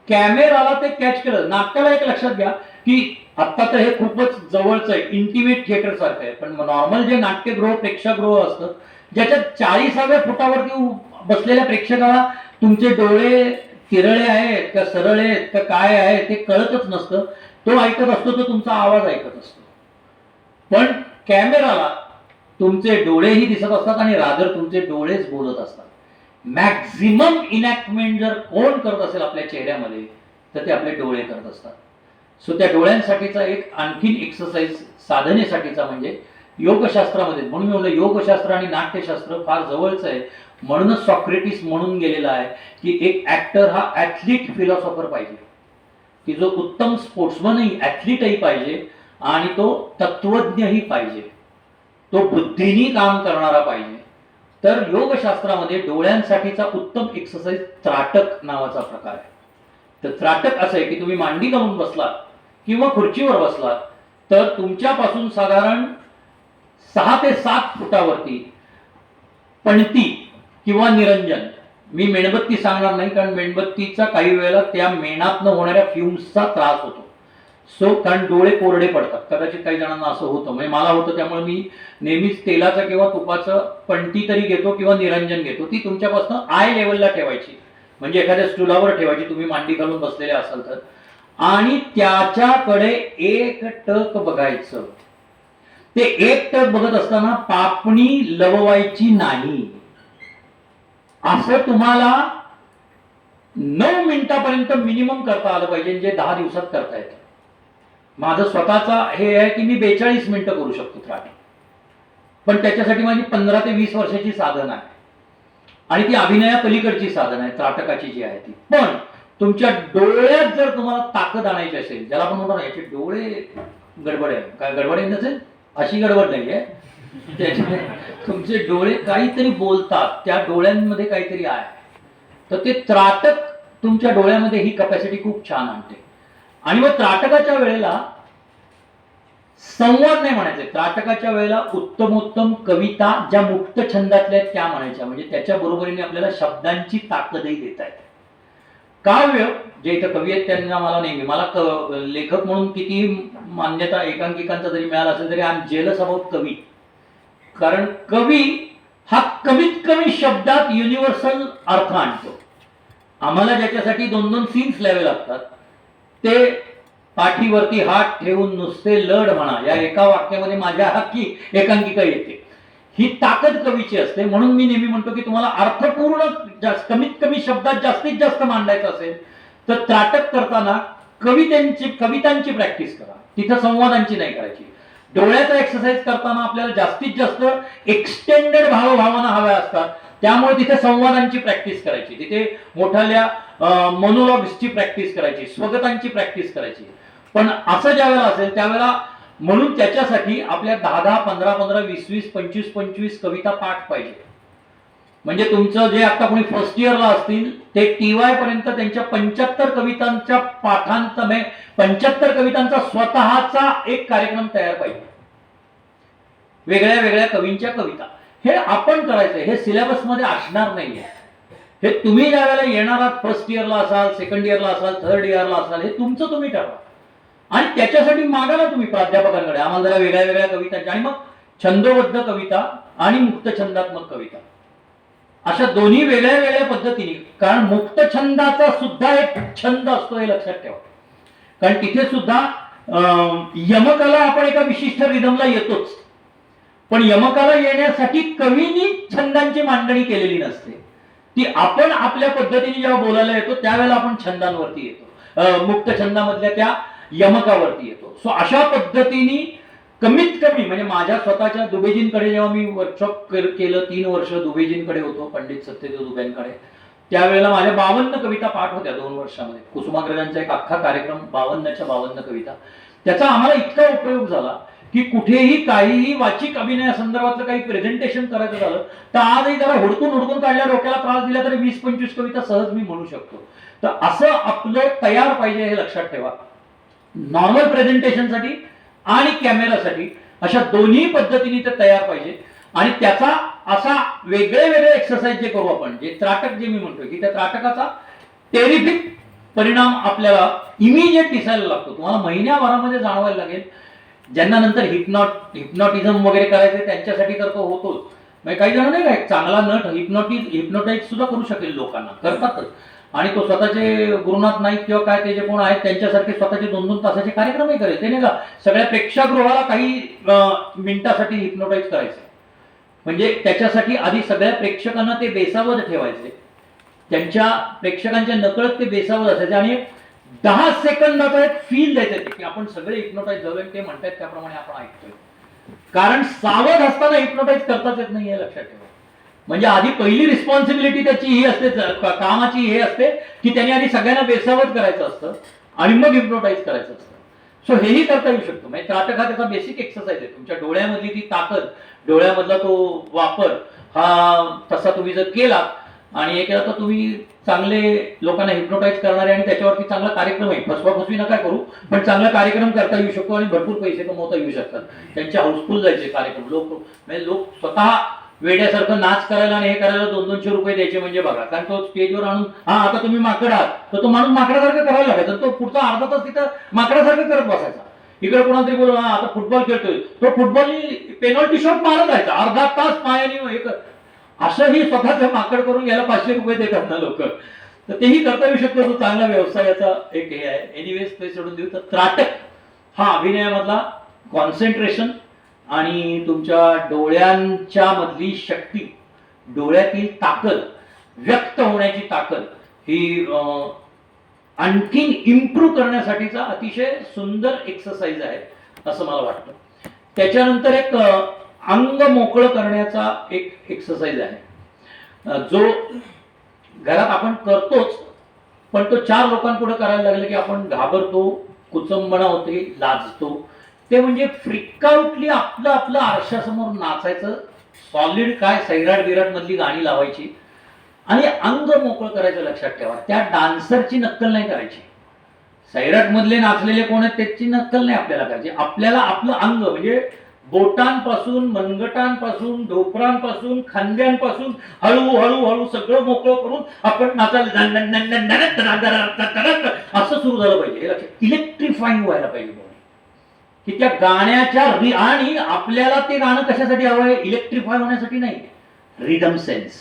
कॅमेराला ते कॅच केलं. नाट्याला एक लक्षात घ्या की आता तर हे खूपच जवळचं आहे, इंटिमेट थिएटर सारखं आहे. पण नॉर्मल जे नाट्यगृह प्रेक्षागृह असतं ज्याच्यात 40व्या फुटावरती बसलेल्या प्रेक्षकाला तुमचे डोळे तिरळे आहेत का सरळ आहेत का काय आहे ते कळतच नसतं. तो ऐकत असतो, तो तुमचा आवाज ऐकत असतो. पण कॅमेराला तुमचे डोळेही दिसत असतात आणि रादर तुमचे डोळेच बोलत असतात. मॅक्झिमम इनॅक्टमेंट जर कोण करत असेल आपल्या चेहऱ्यामध्ये तर ते आपले डोळे करत असतात. सो त्या डोळ्यांसाठीचा एक आणखीन एक्सरसाइज साधनेसाठीचा म्हणजे योगशास्त्रामध्ये, म्हणून मी म्हणलं योगशास्त्र आणि नाट्यशास्त्र फार जवळचं आहे. म्हणूनच सॉक्रेटिस म्हणून गेलेला आहे की एक ऍक्टर हा ऍथलीट फिलॉसॉफर पाहिजे, की जो उत्तम स्पोर्ट्समनही ऍथलीटही पाहिजे आणि तो तत्वज्ञही पाहिजे, तो बुद्धीनी काम करणारा पाहिजे. तर योगशास्त्रामध्ये डोळ्यांसाठीचा उत्तम एक्सरसाइज त्राटक नावाचा प्रकार आहे. तर त्राटक असं आहे की तुम्ही मांडी घालून बसलात किंवा खुर्चीवर बसलात तर तुमच्यापासून साधारण 6 ते 7 फुटावरती पणती किंवा निरंजन, मी मेणबत्ती सांगणार नाही कारण मेणबत्तीचा काही वेळेला त्या मेणातनं होणाऱ्या फ्युम्सचा त्रास होतो. सो कारण डोळे कोरडे पडतात, कदाचित काही जणांना असं होतं, म्हणजे मला होतं. त्यामुळे मी नेहमीच तेलाचं किंवा तुपाचं पणती तरी घेतो किंवा निरंजन घेतो. ती तुमच्यापासून आय लेवलला ठेवायची, म्हणजे एखाद्या स्टूलावर ठेवायची तुम्ही मांडी घालून बसलेले असाल तर, आणि त्याच्याकडे एक टक बघायचं. ते एक टक बघत असताना पापणी लववायची नाही. असं तुम्हाला 9 मिनिटापर्यंत मिनिमम करता आलं पाहिजे, जे 10 दिवसात करता येतं. माझं स्वतःचा हे आहे की मी 42 मिनिटं करू शकतो त्राटक, पण त्याच्यासाठी माझी 15 ते 20 वर्षाची साधन आहे आणि ती अभिनया पलीकडची साधन आहे त्राटकाची जी आहे ती. पण तुमच्या डोळ्यात जर तुम्हाला ताकद आणायची असेल, ज्याला आपण म्हणतो ना याचे डोळे गडबड आहे, काय गडबड आहे नसेल अशी गडबड नाहीये, त्याच्यामुळे तुमचे डोळे काहीतरी बोलतात, त्या डोळ्यांमध्ये काहीतरी आहे. तर ते त्राटक तुमच्या डोळ्यामध्ये ही कपॅसिटी खूप छान आणते. आणि मग त्राटकाच्या वेळेला संवाद नाही म्हणायचे, त्राटकाच्या वेळेला उत्तमोत्तम कविता ज्या मुक्त छंदातल्या आहेत त्या म्हणायच्या, म्हणजे त्याच्या बरोबरीने आपल्याला शब्दांची ताकदही देता येते. काव्य जे इथं कवी आहेत त्यांना मला नेहमी, मला लेखक म्हणून किती मान्यता एकांकिकांचा जरी मिळाला असेल तरी आय एम जेलस अबाउट कवी. कारण कवी हा कमीत कमी शब्दात युनिव्हर्सल अर्थ आणतो. आम्हाला ज्याच्यासाठी 2-2 सीन्स लिहावे लागतात ते पाठीवरती हात ठेवून नुसते लढ म्हणा या एका वाक्यामध्ये माझ्या हक्की एकांकिका येते. ही ताकद कवीची असते. म्हणून मी नेहमी म्हणतो की तुम्हाला अर्थपूर्ण कमीत कमी शब्दात जास्तीत जास्त मांडायचं असेल तर त्राटक करताना कवितांची प्रॅक्टिस करा, तिथं संवादांची नाही करायची. डोळ्याचा एक्सरसाइज करताना आपल्याला जास्तीत जास्त एक्सटेंडेड भावभावना हव्या असतात, त्यामुळे तिथे संवादांची प्रॅक्टिस करायची, तिथे मोठ्याल्या मोनोलॉग्सची प्रॅक्टिस करायची, स्वगतांची प्रॅक्टिस करायची. पण असं ज्या वेळेला असेल त्यावेळेला म्हणून त्याच्यासाठी आपल्या 10-10, 15-15, 20-20, 25-25 कविता पाठ पाहिजे. म्हणजे तुमचं जे आता कोणी फर्स्ट इयरला असतील ते TY पर्यंत त्यांच्या 75 कवितांच्या पाठांत 75 कवितांचा स्वतःचा एक कार्यक्रम तयार पाहिजे, वेगळ्या वेगळ्या कवींच्या कविता. हे आपण करायचंय, हे सिलेबस मध्ये असणार नाहीये. हे तुम्ही ज्या वेळेला येणार आहात, फर्स्ट इयरला असाल, सेकंड इयरला असाल, थर्ड इयरला असाल, हे तुमचं तुम्ही ठरवा. आणि त्याच्यासाठी मागा ना तुम्ही प्राध्यापकांकडे, आम्हाला जरा वेगळ्या वेगळ्या कवितांच्या, आणि मग छंदोबद्ध कविता आणि मुक्त छंदात्मक कविता अशा दोन्ही वेगळ्या वेगळ्या पद्धतीने, कारण मुक्त छंदाचा सुद्धा एक छंद असतो हे लक्षात ठेवा. कारण तिथे सुद्धा यमकाला आपण एका विशिष्ट रिदमला येतोच, पण यमकाला येण्यासाठी कवीनी छंदांची मांडणी केलेली नसते. ती आपण आपल्या पद्धतीने जेव्हा बोलायला येतो त्यावेळेला आपण छंदांवरती येतो, मुक्त छंदामधल्या त्या यमकावरती येतो. सो अशा पद्धतीने कमीत कमी म्हणजे माझ्या स्वतःच्या दुबेजींकडे जेव्हा मी वर्कशॉप केलं, 3 वर्ष दुबेजींकडे होतो, पंडित सत्यदेव दुबेंकडे, त्यावेळेला माझ्या 52 कविता पाठ होत्या 2 वर्षामध्ये. कुसुमाग्रजांचा एक अख्खा कार्यक्रम 52च्या 52 कविता. त्याचा आम्हाला इतका उपयोग झाला की कुठेही काहीही वाचिक अभिनयासंदर्भातलं काही प्रेझेंटेशन करायचं झालं तर आजही जरा हुडकून काढल्या, डोक्याला त्रास दिला तरी 20-25 कविता सहज मी म्हणू शकतो. तर असं आपलं तयार पाहिजे हे लक्षात ठेवा. नॉर्मल प्रेझेंटेशनसाठी आणि कॅमेरासाठी अशा दोन्ही पद्धतीने ते तयार पाहिजे. आणि त्याचा असा वेगळे वेगळे एक्सरसाइज जे करू आपण, जे त्राटक जे मी म्हणतोय की त्या त्राटकाचा टेरिफिक परिणाम आपल्याला इमिजिएट दिसायला लागतो. तुम्हाला महिन्याभरामध्ये जाणवायला लागेल. ज्यांना नंतर हिप्नॉटिझम वगैरे करायचे त्यांच्यासाठी तर तो होतोच. म्हणजे काही जण नाही का, एक चांगला नट हिप्नोटाईज सुद्धा करू शकेल, लोकांना करतातच. आणि तो स्वतःचे गुरुनाथ नाईक किंवा काय ते जे कोण आहेत त्यांच्यासारखे स्वतःचे 2-2 तासाचे कार्यक्रमही करेल. ते नाही का सगळ्या प्रेक्षागृहाला काही मिनिटासाठी हिप्नोटाईज करायचं. म्हणजे त्याच्यासाठी आधी सगळ्या प्रेक्षकांना ते बेसावध ठेवायचे, त्यांच्या प्रेक्षकांच्या नकळत ते बेसावध असायचे आणि 10 सेकंदाचा एक फील द्यायचं की आपण सगळे हिप्नोटाईज झालोय, ते म्हणतात त्याप्रमाणे आपण ऐकतोय. कारण सावध असताना हिप्नोटाईज करताच येत नाही हे लक्षात ठेवा. म्हणजे आधी पहिली रिस्पॉन्सिबिलिटी त्याची ही असते, कामाची हे असते की त्यांनी आधी सगळ्यांना बेसावध करायचं असतं आणि मग हिप्नोटाईज करायचं असतं. सो हेही करता येऊ शकतो. म्हणजे त्राटक हा त्याचा बेसिक एक्सरसाइज आहे. तुमच्या डोळ्यामधली ती ताकद, डोळ्यामधला तो वापर हा तसा तुम्ही जर केला आणि हे केलं तर तुम्ही चांगले लोकांना हिप्नोटाईज करणारे आणि त्याच्यावरती चांगला कार्यक्रम आहे, फसवाफसवी नका करू, पण चांगला कार्यक्रम करता येऊ शकतो आणि भरपूर पैसे कमवता येऊ शकतात. त्यांचे हाऊसफुल जायचे कार्यक्रम. लोक स्वतः वेड्यासारखं नाच करायला आणि हे करायला 200-200 रुपये द्यायचे म्हणजे बघा. कारण तो स्टेजवर आणून हा आता तुम्ही माकड आहात तर तो माणूस माकडासारखं करायला लागायचा. तो पुढचा अर्धा तास तिथं माकडासारखं करत बसायचा. इकडे कोणाला तरी बोलू हा आता फुटबॉल खेळतोय, तो फुटबॉल पेनॉल्टी शॉट मारत राहायचा अर्धा तास पायाने. असंही स्वतःचं माकड करून घ्यायला 500 रुपये देतात ना लोक. तर तेही करता येऊ शकतो. तो चांगला व्यवसायाचा एक हे आहे. एनिवेज ते सोडून देऊ. तर त्राटक हा अभिनयामधला कॉन्सन्ट्रेशन आणि तुमच्या डोळ्यांच्या मधली शक्ती, डोळ्यातील ताकद, व्यक्त होण्याची ताकद ही आणखीन इम्प्रूव्ह करण्यासाठीचा अतिशय सुंदर एक्सरसाइज आहे असं मला वाटतं. त्याच्यानंतर एक अंग मोकळं करण्याचा एक एक्सरसाइज आहे जो घरात आपण करतोच, पण तो 4 लोकांपुढे करायला लागलं की आपण घाबरतो, कुचंबणा होते, लाजतो. ते म्हणजे फ्रिकाउटली आपलं आरशासमोर नाचायचं. सॉलिड काय सैराट बिराट मधली गाणी लावायची आणि अंग मोकळं करायचं. लक्षात ठेवा, त्या डान्सरची नक्कल नाही करायची. सैराट मधले नाचलेले कोण आहेत त्याची नक्कल नाही आपल्याला करायची. आपल्याला आपलं अंग म्हणजे बोटांपासून, मनगटांपासून, ढोपरांपासून, खांद्यांपासून हळू सगळं मोकळं करून आपण नाचायला असं सुरू झालं पाहिजे. हे लक्षात, इलेक्ट्रिफाईंग व्हायला पाहिजे की त्या गाण्याच्या आणि आपल्याला ते गाणं कशासाठी हवं आहे? इलेक्ट्रिफाय होण्यासाठी नाही, रिदम सेन्स.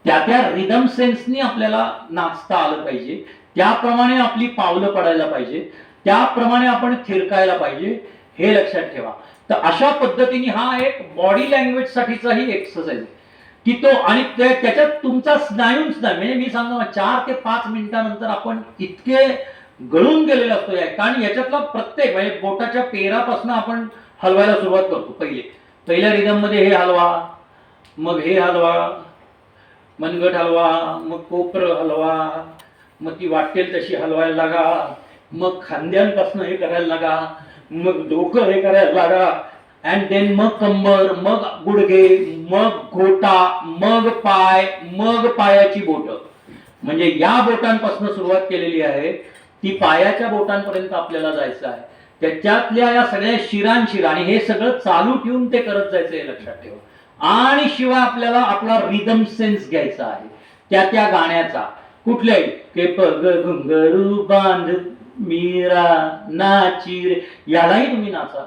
त्या रिदम सेन्सनी आपल्याला नाचता आलं पाहिजे. त्याप्रमाणे आपली पावलं पडायला पाहिजे, त्याप्रमाणे आपण थिरकायला पाहिजे. हे लक्षात ठेवा. तर अशा पद्धतीने हा एक बॉडी लँग्वेज साठीचाही एक्सरसाइज आहे की तो, आणि त्याच्यात तुमचा स्नायूंच नाही. म्हणजे मी सांगतो 4 ते 5 मिनिटानंतर आपण इतके गळून गेलेला असतो. कारण याच्यातला प्रत्येक म्हणजे बोटाच्या पेरापासून आपण हलवायला सुरुवात करतो. पहिल्या रिदम मध्ये हे हलवा, मग हे हलवा, मनगट हलवा, मग कोपर हलवा, मग ती वाटेल तशी हलवायला लागा, मग खांद्यांपासून हे करायला लागा, मग डोकं हे करायला लागा, अँड देन मग कंबर, मग गुडघे, मग घोटा, मग पाय, मग पायाची बोट. म्हणजे या बोटांपासून सुरुवात केलेली आहे ती पायाच्या बोटांपर्यंत आपल्याला जायचं आहे. त्याच्यातल्या या सगळ्या शिरांशिरा आणि हे सगळं चालू ठेवून ते करत जायचं हे लक्षात ठेवा. आणि शिवाय आपल्याला आपला रिदम सेन्स घ्यायचा आहे त्या गाण्याचा. कुठल्याही के पग घुंगरू बांध मीरा नाची रे, यालाही तुम्ही नाचा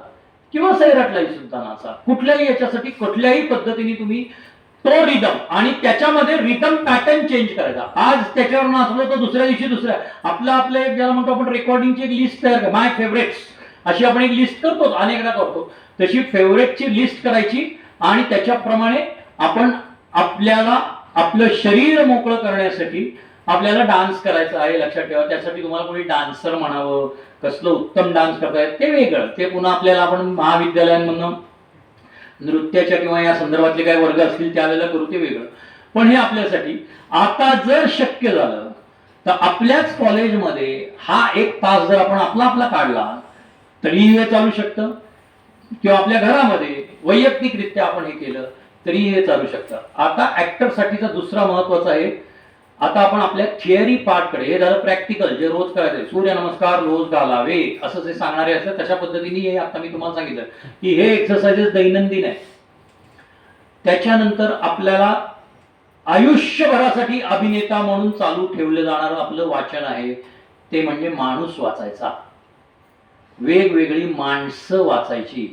किंवा सैराटलाही सुद्धा नाचा. कुठल्याही याच्यासाठी कुठल्याही पद्धतीने तुम्ही तो रिदम आणि त्याच्यामध्ये रिदम पॅटर्न चेंज करायचा. आज त्याच्यावर नाचलो तर दुसऱ्या दिवशी दुसऱ्या आपलं एक ज्याला म्हणतो आपण रेकॉर्डिंगची एक लिस्ट तयार माय फेवरेट्स अशी आपण एक लिस्ट करतो, अनेकदा करतो. तशी फेवरेटची लिस्ट करायची आणि त्याच्याप्रमाणे आपण आपल्याला आपलं शरीर मोकळं करण्यासाठी आपल्याला डान्स करायचा आहे. लक्षात ठेवा, त्यासाठी तुम्हाला कोणी डान्सर म्हणावं, कसलं उत्तम डान्स करतायत ते वेगळं, ते पुन्हा आपल्याला आपण महाविद्यालयांमधून नृत्याच्या किंवा या संदर्भातले काही वर्ग असतील त्यावेळेला करू, ते वेगळं. पण हे आपल्यासाठी आता जर शक्य झालं तर आपल्याच कॉलेजमध्ये हा एक तास जर आपण आपला आपला काढला तरीही हे चालू शकतं, किंवा आपल्या घरामध्ये वैयक्तिकरित्या आपण हे केलं तरीही हे चालू शकतं. आता ऍक्टरसाठीचा दुसरा महत्वाचा आहे, आता आपण आपल्या थिअरी पार्टकडे, हे झालं प्रॅक्टिकल जे रोज करायचंय, सूर्यनमस्कार रोज घालावे असं जे सांगणारे असतात तशा पद्धतीने हे आता मी तुम्हाला सांगितलं की हे एक्सरसाइजेस दैनंदिन आहे. त्याच्यानंतर आपल्याला आयुष्यभरासाठी अभिनेता म्हणून चालू ठेवलं जाणारं आपलं वाचन आहे, ते म्हणजे माणूस वाचायचा. वेगवेगळी माणसं वाचायची,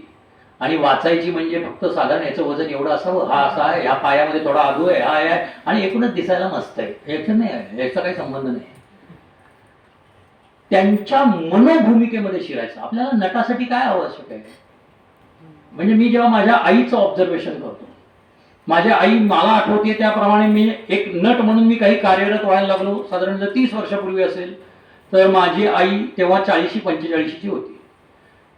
आणि वाचायची म्हणजे फक्त साधारण याचं वजन एवढं असावं, हा असा आहे, ह्या पायामध्ये थोडा आदू आहे, हा आहे, आणि एकूणच दिसायला मस्त आहे, याचं नाही आहे, याचा काही संबंध नाही. त्यांच्या मनोभूमिकेमध्ये शिरायचं. आपल्याला नटासाठी काय आवश्यक आहे, म्हणजे मी जेव्हा माझ्या आईचं ऑब्झर्वेशन करतो, माझ्या आई मला आठवते त्याप्रमाणे मी एक नट म्हणून मी काही कार्यरत व्हायला लागलो. साधारण जर 30 वर्षापूर्वी असेल तर माझी आई तेव्हा 40-45ची होती.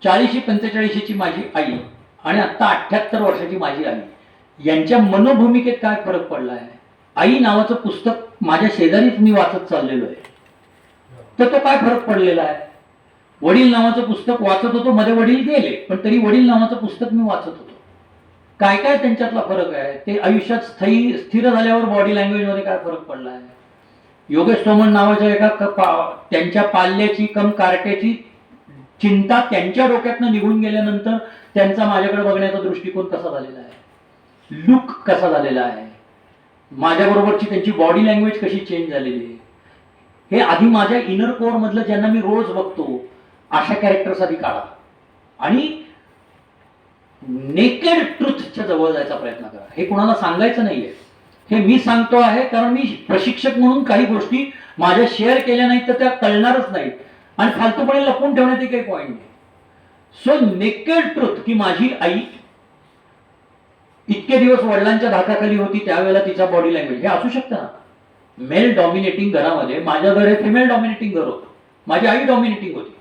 40-45ची माझी आई आणि आता 78 वर्षाची माझी आई, यांच्या मनोभूमिकेत काय फरक पडला आहे. आई नावाचं पुस्तक माझ्या शेजारीच मी वाचत चाललेलो आहे, तर तो काय फरक पडलेला आहे. वडील नावाचं पुस्तक वाचत होतो, मध्ये वडील गेले पण तरी वडील नावाचं पुस्तक मी वाचत होतो. काय काय त्यांच्यातला फरक आहे, ते आयुष्यात स्थिर झाल्यावर बॉडी लँग्वेज मध्ये काय फरक पडला आहे. योगेश सोमन नावाच्या एका त्यांच्या पाल्याची कार्ट्याची चिंता त्यांच्या डोक्यातनं निघून गेल्यानंतर त्यांचा माझ्याकडे बघण्याचा दृष्टिकोन कसा झालेला आहे, लुक कसा झालेला आहे, माझ्याबरोबरची त्यांची बॉडी लँग्वेज कशी चेंज झालेली आहे, हे आधी माझ्या इनर कोर मधलं ज्यांना मी रोज बघतो अशा कॅरेक्टर्स आधी काढा आणि नेकेड ट्रुथच्या जवळ जायचा प्रयत्न करा. हे कोणाला सांगायचं नाहीये, हे मी सांगतो आहे कारण मी प्रशिक्षक म्हणून काही गोष्टी माझ्या शेअर केल्या नाहीत तर त्या कळणारच नाहीत आणि फालतूपणे लपवून ठेवण्यात काही पॉईंट नाही. सो नेकेड ट्रुथ की माझी आई इतके दिवस वडिलांच्या धाकाखाली होती, त्यावेळेला तिचा बॉडी लँग्वेज हे असू शकतं ना. मेल डॉमिनेटिंग घरामध्ये, माझ्या घर हे फिमेल डॉमिनेटिंग घर होतं, माझी आई डॉमिनेटिंग होती.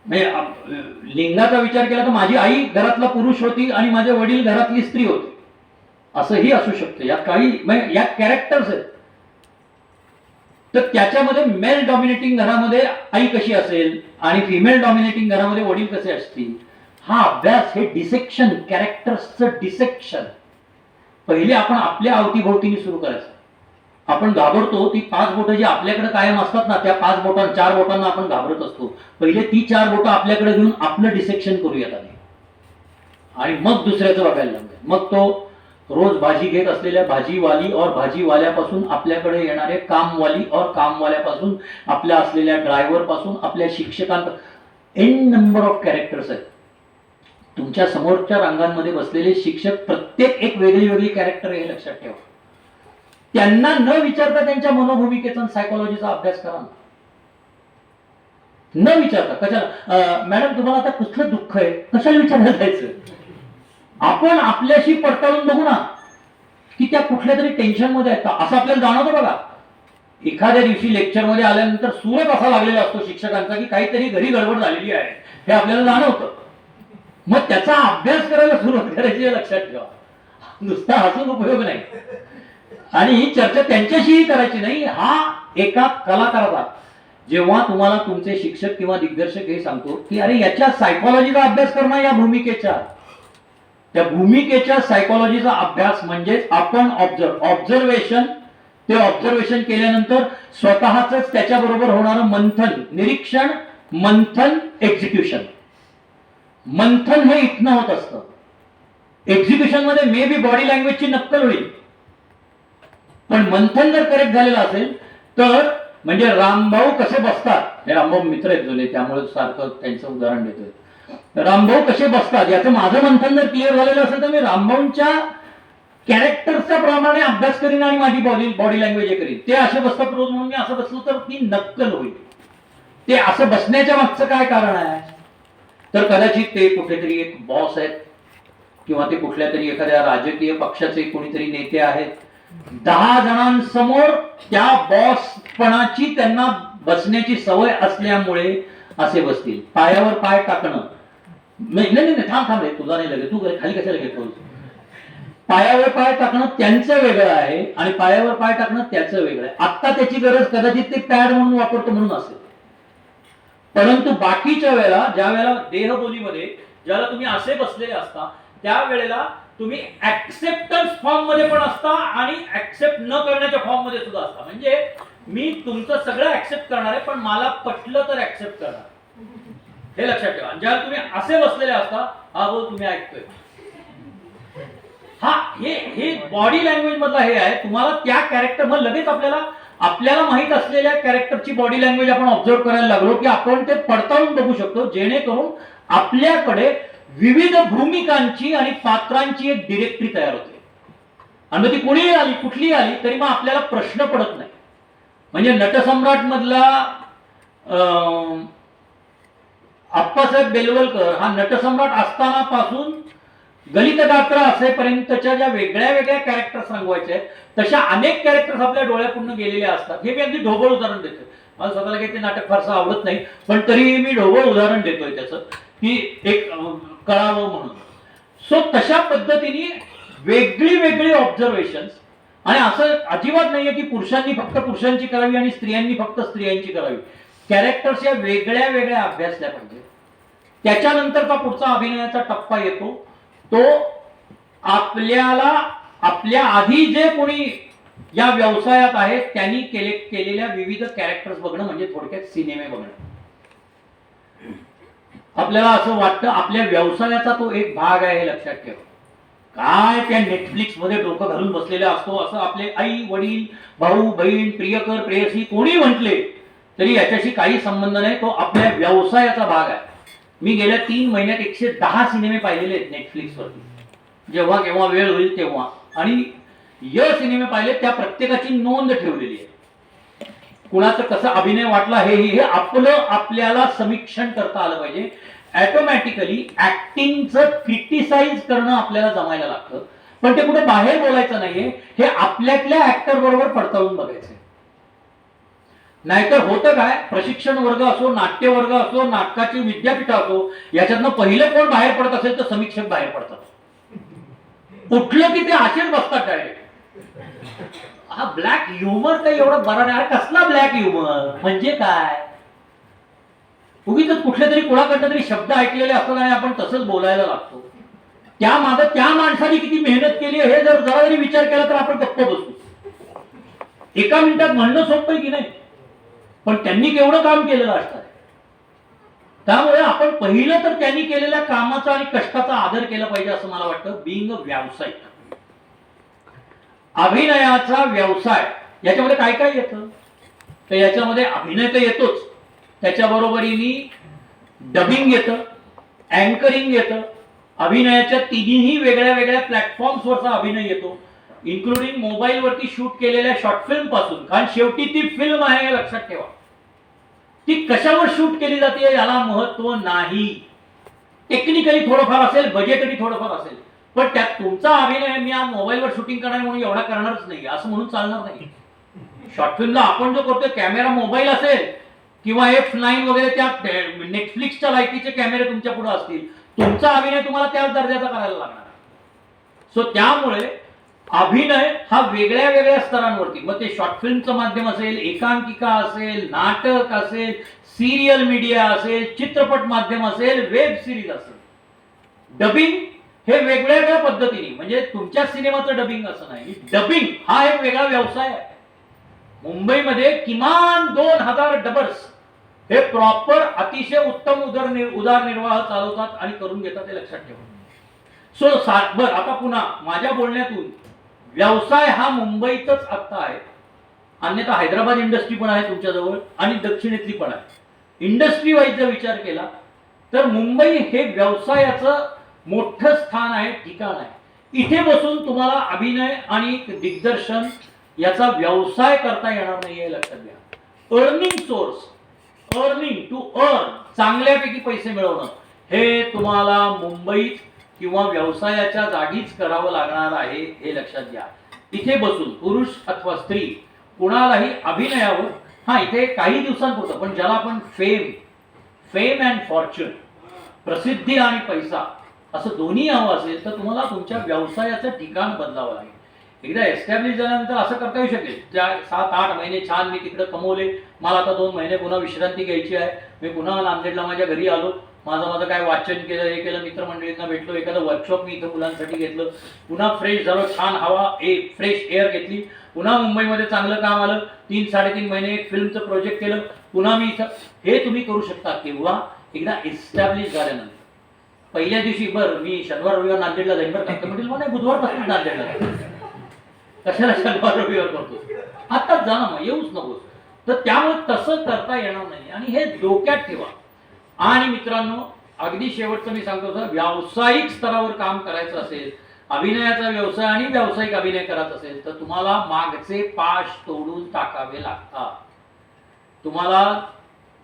म्हणजे लिंगाचा विचार केला तर माझी आई घरातला पुरुष होती आणि माझे वडील घरातली स्त्री होते, असंही असू शकतं. यात काही म्हणजे यात कॅरेक्टर्स आहेत. तर त्याच्यामध्ये मेल डॉमिनेटिंग घरामध्ये आई कशी असेल आणि फिमेल डॉमिनेटिंग घरामध्ये वडील कसे असतील, हा अभ्यास, हे डिसेक्शन, कॅरेक्टर्सचं डिसेक्शन पहिले आपण आपल्या अवतीभोवतीने सुरू करायचं. आपण घाबरतो ती 5 बोटं जी आपल्याकडे कायम असतात ना, त्या 4 बोटांना आपण घाबरत असतो. पहिले ती 4 बोटं आपल्याकडे घेऊन आपलं डिसेक्शन करूयात आधी, आणि मग दुसऱ्याचं बघायला लागेल. मग तो रोज भाजी घेत असलेल्या भाजीवाली और भाजीवाल्यापासून आपल्याकडे येणारे कामवाली और कामवाल्यापासून आपल्या असलेल्या ड्रायव्हर पासून आपल्या शिक्षकांपर्यंत एन नंबर ऑफ कॅरेक्टर्स आहेत. तुमच्या समोरच्या रांगांमध्ये बसलेले शिक्षक प्रत्येक एक वेगळी वेगळी कॅरेक्टर आहे, हे लक्षात ठेवा. त्यांना न विचारता त्यांच्या मनोभूमिकेचा सायकोलॉजीचा अभ्यास करा, न विचारता. कशाला मॅडम तुम्हाला आता कुठलं दुःख आहे, कशाला विचारायला जायचं. आपण आपल्याशी पडताळून बघू ना की त्या कुठल्या तरी टेन्शन मध्ये आहेत का, असं आपल्याला जाणवतं. बघा, एखाद्या दिवशी लेक्चर मध्ये आल्यानंतर सूरच असा लागलेला असतो शिक्षकांचा की काहीतरी घरी गडबड झालेली आहे, हे आपल्याला जाणवतं. मग त्याचा अभ्यास करायला सुरुवात करायची, लक्षात ठेवा. नुसता हसून उपयोग नाही आणि ही चर्चा त्यांच्याशीही करायची नाही. हा एका कलाकाराचा, जेव्हा तुम्हाला तुमचे शिक्षक किंवा दिग्दर्शक हे सांगतो की अरे याच्या सायकोलॉजीचा अभ्यास करणं, या भूमिकेच्या, त्या भूमिकेच्या सायकोलॉजीचा अभ्यास म्हणजेच आपण ऑब्झर्वेशन, ते ऑब्झर्वेशन केल्यानंतर स्वतःच त्याच्याबरोबर होणारं मंथन, निरीक्षण, मंथन, एक्झिक्युशन. मंथन हे इथनं होत असतं, एक्झिक्युशन मध्ये मे बी बॉडी लँग्वेजची नक्कल होईल, पण मंथन जर करेक्ट झालेलं असेल तर, म्हणजे रामभाऊ कसे बसतात, हे रामभाऊ मित्र आहेत जुने त्यामुळे सारखं त्यांचं उदाहरण देतोय. रामभाऊ कसे बसतात याचं माझं मंथन जर क्लिअर झालेलं असेल तर मी रामभाऊंच्या कॅरेक्टरच्या प्रमाणे अभ्यास करीन आणि माझी बॉडी लँग्वेज हे करीन. ते असे बसतात रोज म्हणून मी असं बसलो तर ती नक्कल होईल. ते असं बसण्याच्या मागचं काय कारण आहे? तर कदाचित ते कुठेतरी एक बॉस आहेत किंवा ते कुठल्या तरी एखाद्या राजकीय पक्षाचे कोणीतरी नेते आहेत. 10 जणांसमोर त्या बॉसपणाची त्यांना बसण्याची सवय असल्यामुळे असे बसतील. पायावर पाय टाकणं नाही नाही नाही, थांब रे, तुझा नाही लगेच, तू खाली कशाला घेतो? पायावर पाय टाकणं त्यांचं वेगळं आहे आणि पायावर पाय टाकणं त्याचं वेगळं आहे. आत्ता त्याची गरज कदाचित ते पॅड म्हणून वापरतो म्हणून असेल, परंतु बाकीच्या वेळेला, ज्या वेळेला देहबोलीमध्ये ज्याला तुम्ही असे बसलेले असता, त्यावेळेला तुम्ही ऍक्सेप्टन्स फॉर्म मध्ये पण असता आणि ऍक्सेप्ट न करण्याच्या फॉर्म मध्ये सुद्धा असता. म्हणजे मी तुमचं सगळं ऍक्सेप्ट करणार आहे, पण मला पटलं तर ऍक्सेप्ट करणार, हे लक्षात ठेवा. ज्याला तुम्ही असे बसलेले असता, हा बोल तुम्ही ऐकतोय, हा हे बॉडी लँग्वेज मधला हे आहे. तुम्हाला त्या कॅरेक्टर मग लगेच आपल्याला माहित असलेल्या कॅरेक्टरची बॉडी लँग्वेज आपण ऑब्झर्व करायला लागलो की आपण ते पडताळून बघू शकतो, जेणेकरून आपल्याकडे विविध भूमिकांची आणि पात्रांची एक डिरेक्टरी तयार होते. आणि ती कोणीही आली, कुठलीही आली, तरी मग आपल्याला प्रश्न पडत नाही. म्हणजे नटसम्राट मधला आप्पासाहेब बेलवलकर हा नटसम्राट असताना पासून गलित गात्र असेपर्यंतच्या ज्या वेगळ्या वेगळ्या कॅरेक्टर्स रंगवायच्या आहेत, तशा अनेक कॅरेक्टर्स आपल्या डोळ्यापूर्ण गेलेल्या असतात. हे मी अगदी ढोबळ उदाहरण देतो. मला स्वतःला काही ते नाटक फारसं आवडत नाही, पण तरीही मी ढोबळ उदाहरण देतोय त्याचं, की एक कळावं म्हणून. सो तशा पद्धतीने वेगळी वेगळी ऑब्झर्वेशन. आणि असं अजिबात नाहीये की पुरुषांनी फक्त पुरुषांची करावी आणि स्त्रियांनी फक्त स्त्रियांची करावी. कॅरेक्टर्स या वेगळ्या वेगळ्या अभ्यासल्या पाहिजे. त्याच्यानंतरचा पुढचा अभिनयाचा टप्पा येतो, तो आपल्याला आपल्या आधी जे कोणी या व्यवसायात आहेत त्यांनी केलेल्या विविध कॅरेक्टर्स बघणं, म्हणजे थोडक्यात सिनेमे बघणं. आपल्याला असं वाटतं आपल्या व्यवसायाचा तो एक भाग आहे, हे लक्षात ठेवा. काय त्या नेटफ्लिक्स मध्ये डोकं घालून बसलेला असतो असं आपले आई वडील भाऊ बहीण प्रियकर प्रेयसी कोणी म्हटले तरी याच्याशी काही संबंध नाही. तो आपल्या व्यवसायाचा भाग आहे. मी गेल्या 3 महिन्यात 110 सिनेमे पाहिलेले आहेत नेटफ्लिक्सवरती, जेव्हा केव्हा वेळ होईल तेव्हा. आणि सिनेमे पाहिले, त्या प्रत्येकाची नोंद ठेवलेली आहे. कुणाचं कसं अभिनय वाटला हे आपलं आपल्याला समीक्षण करता आलं पाहिजे. ऑटोमॅटिकली ऍक्टिंगचं क्रिटिसाइज करणं आपल्याला जमायला लागतं, पण ते कुठे बाहेर बोलायचं नाहीये, हे आपल्यातल्या ऍक्टर बरोबर पडताळून बघायचं. नाहीतर होतं काय, प्रशिक्षण वर्ग असो, नाट्य वर्ग असो, नाटकाची विद्यापीठ असो, याच्यातनं पहिलं कोण बाहेर पडत असेल तर समीक्षक बाहेर पडतात. उठलं की ते असेच बसतात डायरेक्ट. हा ब्लॅक ह्युमर काही एवढा बरा नाही. कसला ब्लॅक ह्युमर म्हणजे काय? उगीच कुठले तरी कोणाकडनं तरी शब्द ऐकलेले असतात आणि आपण तसंच बोलायला लागतो. त्या मागे त्या माणसाने किती मेहनत केली हे जर जरा जरी विचार केला तर आपण गप्प बसू. एका मिनिटात म्हणणं सोपं की नाही, पण त्यांनी केवढं काम केलेलं असतं. त्यामुळे आपण पहिलं तर त्यांनी केलेल्या कामाचा आणि कष्टाचा आदर केला पाहिजे असं मला वाटतं. बिंग अ व्यावसायिक, अभिनयाचा व्यवसाय, याच्यामध्ये काय काय येतं? तर याच्यामध्ये अभिनय तर येतोच, त्याच्याबरोबरीने डबिंग येतं, अँकरिंग येतं, अभिनयाच्या तिन्ही वेगळ्या वेगळ्या प्लॅटफॉर्म्सवरचा अभिनय येतो, इन्क्लुडिंग मोबाईलवरती शूट केलेल्या शॉर्ट फिल्म पासून. कारण शेवटी ती फिल्म आहे हे लक्षात ठेवा. ती कशावर शूट केली जाते याला महत्व नाही. टेक्निकली थोडंफार असेल, बजेटरी थोडंफार असेल, पण त्यात तुमचा अभिनय मी आज मोबाईलवर शूटिंग करणार म्हणून एवढा करणारच नाही असं म्हणून चालणार नाही. शॉर्ट फिल्मला आपण जो करतोय, कॅमेरा मोबाईल असेल किंवा F9 वगैरे त्या नेटफ्लिक्सच्या लायकीचे कॅमेरे तुमच्या पुढे असतील, तुमचा अभिनय तुम्हाला त्याच दर्जाचा करायला लागणार. सो त्यामुळे अभिनय हा वेगळ्या वेगळ्या स्तरांवरती, मग ते शॉर्ट फिल्मचं माध्यम असेल, एकांकिका असेल, नाटक असेल, सिरियल मीडिया असेल, चित्रपट माध्यम असेल, वेब सिरीज असेल, डबिंग हे वेगवेगळ्या पद्धतीने. म्हणजे तुमच्या सिनेमाचं डबिंग असं नाही, डबिंग हा एक वेगळा व्यवसाय आहे. मुंबईमध्ये किमान 2000 डबर्स हे प्रॉपर अतिशय उत्तम उदरनिर्वाह चालवतात आणि करून घेतात, हे लक्षात ठेवा. सो बर, आता पुन्हा माझ्या बोलण्यातून व्यवसाय हा मुंबईतच आत्ता आहे, अन्यथा हैदराबाद इंडस्ट्री पण आहे तुमच्याजवळ आणि दक्षिणेतली पण आहे. इंडस्ट्री वाईज जर विचार केला तर मुंबई हे व्यवसायाचं मोठं स्थान आहे, ठिकाण आहे. इथे बसून तुम्हाला अभिनय आणि दिग्दर्शन याचा व्यवसाय करता येणार नाही हे लक्षात घ्या. Earning source, earning to earn, चांगल्यापैकी पैसे मिळवणं हे तुम्हाला मुंबईत किंवा व्यवसायाच्या जागीच करावं लागणार आहे हे लक्षात घ्या. इथे बसून पुरुष अथवा स्त्री कुणालाही अभिनयावर, हा इथे काही दिवसांपुरतं, पण ज्याला आपण फेम अँड फॉर्च्यून, प्रसिद्धी आणि पैसा असं दोन्ही हवं असेल तर तुम्हाला तुमच्या व्यवसायाचं ठिकाण बदलावं लागेल. एकदा एस्टॅब्लिश झाल्यानंतर असं करता येऊ शकेल, त्या 7-8 महिने छान मी तिकडे कमवले, मला आता 2 महिने पुन्हा विश्रांती घ्यायची आहे, मी पुन्हा नांदेडला माझ्या घरी आलो, माझं काय वाचन केलं, हे केलं, मित्रमंडळींना भेटलो, एखादं वर्कशॉप मी इथं मुलांसाठी घेतलं, पुन्हा फ्रेश झालो, छान हवा फ्रेश एअर घेतली, पुन्हा मुंबईमध्ये चांगलं काम आलं, 3-3.5 महिने एक फिल्मचं प्रोजेक्ट केलं, पुन्हा मी इथं, हे तुम्ही करू शकता केव्हा, एकदा एस्टॅब्लिश झाल्यानंतर. पहिल्या दिवशी बरं मी शनिवार रविवार नांदेडला जाईन बरं का, म्हटलं मला बुधवारपासून नांदेडला जाईल, कशाला शनिवार रविवार करतो, आताच जा ना, मग येऊच नकोस. तर त्यामुळे तसं करता येणार नाही आणि हे डोक्यात ठेवा. आणि मित्रांनो, अगदी शेवटचं मी सांगतो, व्यावसायिक स्तरावर काम करायचं असेल, अभिनयाचा व्यवसाय आणि व्यावसायिक अभिनय करायचा असेल तर तुम्हाला मागचे पाश तोडून टाकावे लागतात. तुम्हाला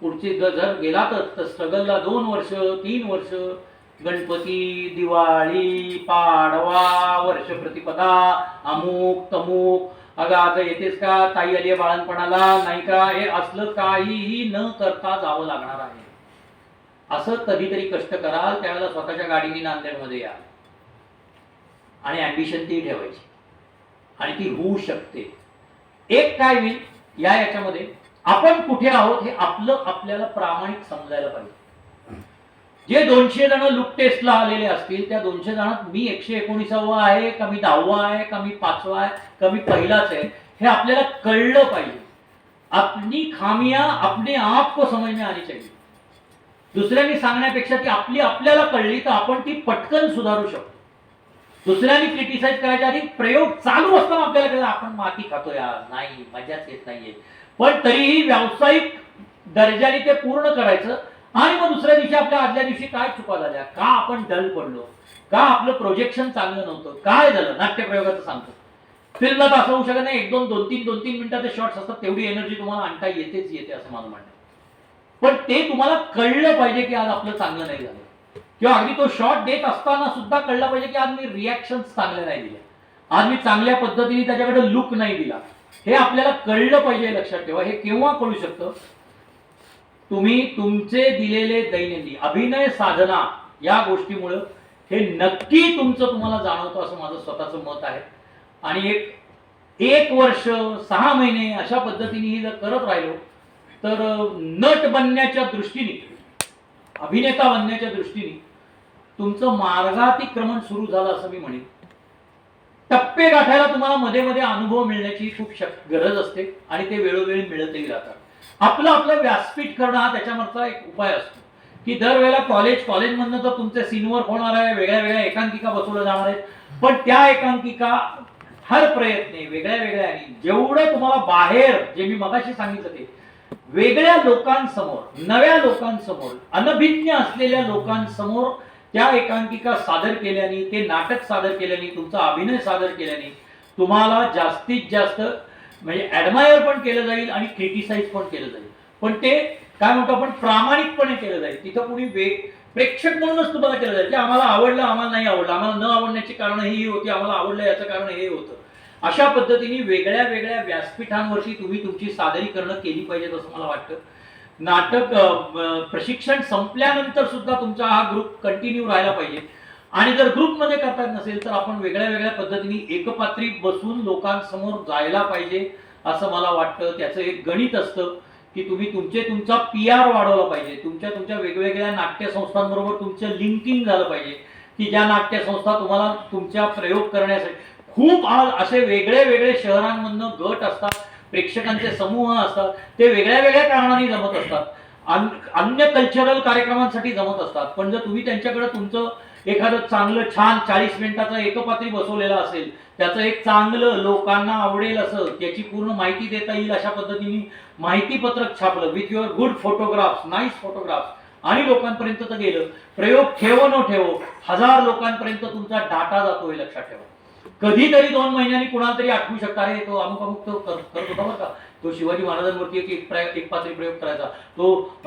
पुढची जर गेला तर स्ट्रगलला 2 वर्ष 3 वर्ष, गणपती, दिवाळी, पाडवा, वर्ष प्रतिपदा, अमुक तमुक, अगं आता येतेस का, ताई आली बाळणपणाला नाही का, हे असलं काहीही न करता जावं लागणार आहे. असं कधीतरी कष्ट कराल त्यावेळेला स्वतःच्या गाडीने नांदेडमध्ये या आणि अँबिशन ती ठेवायची आणि ती होऊ शकते. एक काय होईल याच्यामध्ये, आपण कुठे आहोत हे आपल्याला प्रामाणिक समजायला पाहिजे. जे 200 जण लुक टेस्टला आलेले असतील त्या 200 जणात मी 119वा आहे का, मी 10वा आहे का, मी 5वा आहे का, मी पहिलाच आहे, हे आपल्याला कळलं पाहिजे. अपनी खामियां अपने आप को समझ में आनी चाहिए. दुसऱ्यांनी सांगण्यापेक्षा ती आपल्याला कळली तर आपण ती पटकन सुधारू शकतो. दुसऱ्यांनी क्रिटिसाइज करायच्या आधी प्रयोग चालू असताना आपल्याला कळलं आपण माती खातो यार, नाही मजाच येत नाहीये, पण तरीही व्यावसायिक दर्जाने ते पूर्ण करायचं. आणि मग दुसऱ्या दिवशी आपल्या आदल्या दिवशी काय चुका झाल्या, का आपण डल पडलो, का आपलं प्रोजेक्शन चांगलं नव्हतं, काय झालं, नाट्यप्रयोगाचं सांगतो. फिल्मला तर असं होऊ शकत नाही, 1-2 मिनिटाचे शॉट्स असतात, तेवढी एनर्जी तुम्हाला आणता येते असं माझं म्हणणं. पण ते तुम्हाला कळलं पाहिजे की आज आपलं चांगलं नाही झालं, किंवा अगदी तो शॉट देत असताना सुद्धा कळलं पाहिजे की आज मी रिॲक्शन चांगले नाही दिले, आज मी चांगल्या पद्धतीने त्याच्याकडे लुक नाही दिला. हे आपल्याला कळलं पाहिजे, लक्षात ठेवा. हे केव्हा कळू शकतं, तुम्ही तुमचे दिलेले दैनंदिन अभिनय साधना या गोष्टीमुळे हे नक्की तुम्हाला जाणवतं असं माझं स्वतःचं मत आहे. आणि एक वर्ष 6 महिने अशा पद्धतीने जर करत राहिलो तर नट बनण्याच्या दृष्टीने, अभिनेता बनण्याच्या दृष्टीने तुमचं मार्गातिक्रमण सुरू झालं असं मी म्हणेन. टप्पे गाठायला तुम्हाला मध्ये मध्ये अनुभव मिळण्याची खूप गरज असते आणि ते वेळोवेळी मिळतही राहतात. आपलं व्यासपीठ करणं हा त्याच्यामागचा एक उपाय असतो की दरवेळेला कॉलेजमधनं तर तुमचे सीनवर्क होणार आहे, वेगळ्या एकांकिका बसवल्या जाणार आहेत, पण त्या एकांकिका हर प्रयत्न वेगळ्या आणि जेवढं तुम्हाला बाहेर, जे मी मगाशी सांगितलं ते वेगळ्या लोकांसमोर, नव्या लोकांसमोर, अनभिज्ञ असलेल्या लोकांसमोर त्या एकांकिका सादर केल्याने, ते नाटक सादर केल्याने, तुमचा अभिनय सादर केल्याने तुम्हाला जास्तीत जास्त म्हणजे ऍडमायर पण केलं जाईल आणि क्रिटिसाइज पण केलं जाईल. पण ते काय म्हणतो आपण, प्रामाणिकपणे केलं जाईल. तिथं कुणी प्रेक्षक म्हणूनच तुम्हाला केलं जाईल की आम्हाला आवडलं, आम्हाला नाही आवडलं, आम्हाला न आवडण्याची कारण ही होती, आम्हाला आवडलं याचं कारण हे होतं. अशा पद्धतीने वेगळ्या व्यासपीठांवरती तुम्ही तुमची सादरीकरणं केली पाहिजेत असं मला वाटतं. नाटक प्रशिक्षण संपल्यानंतर सुद्धा तुमचा हा ग्रुप कंटिन्यू राहायला पाहिजे. आणि जर ग्रुपमध्ये करता येत नसेल तर आपण वेगळ्या पद्धतीने एकपात्री बसून लोकांसमोर जायला पाहिजे असं मला वाटतं. त्याचं एक गणित असतं की तुम्ही तुमचा PR वाढवला पाहिजे. तुमच्या वेगवेगळ्या नाट्यसंस्थांबरोबर तुमचं लिंकिंग झालं पाहिजे की ज्या नाट्यसंस्था तुम्हाला तुमच्या प्रयोग करण्यासाठी खूप असे वेगळे शहरांमधनं गट असतात, प्रेक्षकांचे समूह असतात, ते वेगळ्या कारणांनी जमत असतात, अन्य कल्चरल कार्यक्रमांसाठी जमत असतात. पण जर तुम्ही त्यांच्याकडे तुमचं एखादं चांगलं छान 40 मिनिटाचा एकपात्री बसवलेला असेल, त्याचं एक चांगलं लोकांना आवडेल असं त्याची पूर्ण माहिती देता येईल अशा पद्धतीने माहिती पत्रक छापलं with your good photographs, nice photographs, आणि लोकांपर्यंत तर गेलं. प्रयोग ठेवो न ठेवो 1000 लोकांपर्यंत तुमचा डाटा जातो हे लक्षात ठेवा. कधीतरी 2 महिन्यांनी कुणाला तरी आठवू शकता, अरे तो अमुक अमुक तो करत होता बरं का, तो शिवाजी महाराजांवरती एक पात्री प्रयोग करायचा, तो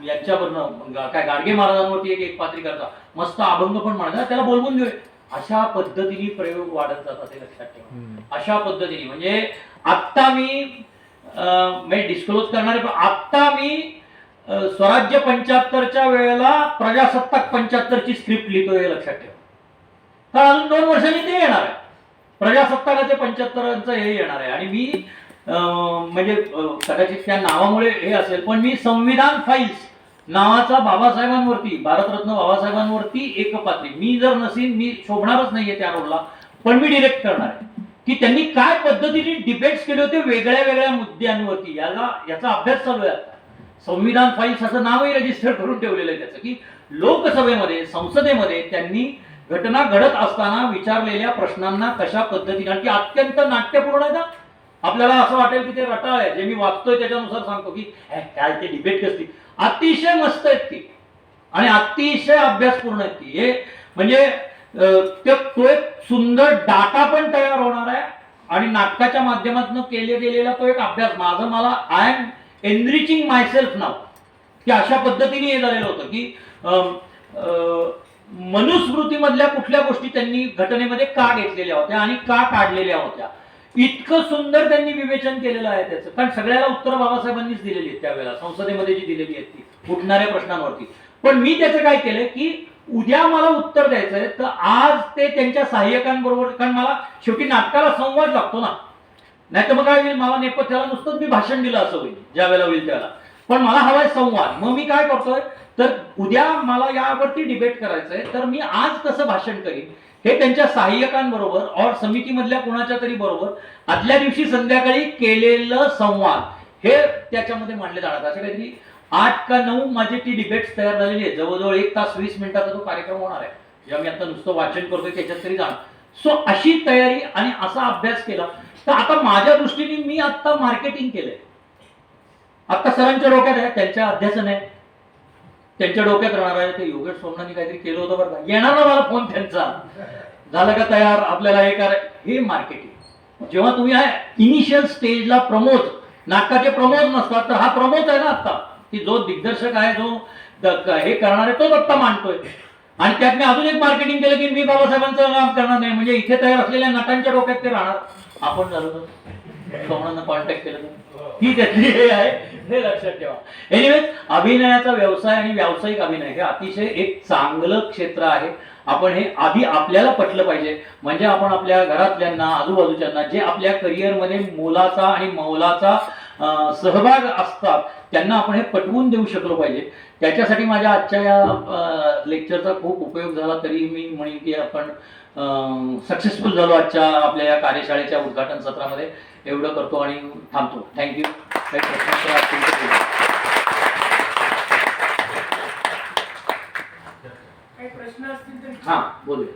यांच्यावरनं काय गाडगे महाराजांवरती एक पात्री करायचा, मस्त अभंग पण म्हणायचा, त्याला बोलवून घेऊया. अशा पद्धतीने प्रयोग वाढत जातात हे लक्षात ठेवा. अशा पद्धतीने म्हणजे आत्ता मी डिस्क्लोज करणार आहे, पण आत्ता मी स्वराज्य 75च्या वेळेला प्रजासत्ताक 75ची स्क्रिप्ट लिहितोय हे लक्षात ठेवा. तर अजून 2 वर्षांनी ते येणार आहे, प्रजासत्ताकाचे 75चं हे येणार आहे. आणि मी म्हणजे कदाचित त्या नावामुळे हे असेल, पण मी संविधान फाईल्स नावाचा बाबासाहेबांवरती, भारतरत्न बाबासाहेबांवरती एक पात्री, मी जर नसीन, मी शोभणारच नाहीये त्या रोलला, पण मी डिरेक्ट करणार आहे की त्यांनी काय पद्धतीने डिबेट्स केले होते वेगळ्या वेगळ्या मुद्द्यांवरती. याचा अभ्यास चालू आहे आता. संविधान फाईल्स असं नावही रजिस्टर करून ठेवलेलं आहे त्याचं, की लोकसभेमध्ये, संसदेमध्ये त्यांनी घटना घडत असताना विचारलेल्या प्रश्नांना कशा पद्धतीने, आणि ती अत्यंत नाट्यपूर्ण आहे ना. आपल्याला असं वाटेल की ते रटाळ आहे, जे मी वाचतोय त्याच्यानुसार सांगतो की काय ते डिबेट कसली, अतिशय मस्त आहेत ती आणि अतिशय अभ्यासपूर्ण आहेत ती. हे म्हणजे तो एक सुंदर डाटा पण तयार होणार आहे आणि नाटकाच्या माध्यमातून केले गेलेला तो एक अभ्यास. मला आय एम एनरिचिंग मायसेल्फ नाव, की अशा पद्धतीने हे झालेलं होतं की मनुस्मृतीमधल्या कुठल्या गोष्टी त्यांनी घटनेमध्ये का घेतलेल्या होत्या आणि का काढलेल्या होत्या. इतकं सुंदर त्यांनी विवेचन केलेलं आहे त्याचं, कारण सगळ्याला उत्तर बाबासाहेबांनीच दिलेली आहेत त्यावेळेला, संसदेमध्ये जी दिलेली आहेत ती उठणाऱ्या प्रश्नांवरती. पण मी त्याचं काय केलंय की उद्या मला उत्तर द्यायचंय, तर आज ते त्यांच्या सहाय्यकांबरोबर, कारण मला शेवटी नाटकाला संवाद लागतो ना, नाही तर मग काय होईल, मला नेपथ्याला नुसतंच मी भाषण दिलं असं होईल ज्या वेळेला होईल त्यावेळेला. पण मला हवाय संवाद. मग मी काय करतोय, तर उद्या मला यावरती डिबेट करायचंय, तर मी आज कसं भाषण करीन हे त्यांच्या सहाय्यकांबरोबर और समितीमधल्या कुणाच्या तरी बरोबर आदल्या दिवशी संध्याकाळी केलेलं संवाद हे त्याच्यामध्ये मांडले जाणार. असं काहीतरी 8 का 9 माझी ती डिबेट्स तयार झालेली आहे. जवळजवळ 1 तास 20 मिनिटाचा तो कार्यक्रम होणार आहे, जेव्हा मी आता नुसतं वाचन करतोय त्याच्यात तरी जाणार. सो अशी तयारी आणि असा अभ्यास केला. तर आता माझ्या दृष्टीने मी आता मार्केटिंग केलंय. आता सरांच्या डोक्यात आहे, त्यांच्या अध्यासन आहे, त्यांच्या डोक्यात राहणार आहे. ते योगेश सोमनानी काहीतरी केलं होतं बरं का, येणार ना मला फोन त्यांचा, झालं का तयार, आपल्याला हे कराय. हे मार्केटिंग. जेव्हा तुम्ही इनिशियल स्टेजला प्रमोद, नाटकाचे प्रमोद नसतात, तर हा प्रमोद आहे ना आता, की जो दिग्दर्शक आहे, जो हे करणार आहे, तोच आत्ता मांडतोय. आणि त्यात मी अजून एक मार्केटिंग केलं की मी बाबासाहेबांचं काम करणार नाही, म्हणजे इथे तयार असलेल्या नटांच्या डोक्यात ते राहणार. आपण झालो तर सोमनांना कॉन्टॅक्ट केलं तर ही त्यातली हे आहे, हे लक्षात ठेवा. एनिवेज, अभिनयाचा व्यवसाय आणि व्यावसायिक अभिनय हे अतिशय एक चांगलं क्षेत्र आहे. आपण हे आधी आपल्याला पटलं पाहिजे, म्हणजे आपण आपल्या घरातल्यांना, आजूबाजूच्यांना, जे आपल्या करिअरमध्ये मोलाचा आणि मौलाचा सहभाग असतात, त्यांना आपण हे पटवून देऊ शकलो पाहिजे. त्याच्यासाठी माझ्या आजच्या या लेक्चरचा खूप उपयोग झाला. तरी मी म्हणेन की आपण सक्सेसफुल झालो आजच्या आपल्या या कार्यशाळेच्या उद्घाटन सत्रामध्ये. एवढं करतो आणि थांबतो. थँक्यू. काही प्रश्न असतील तर हां, बोलूया.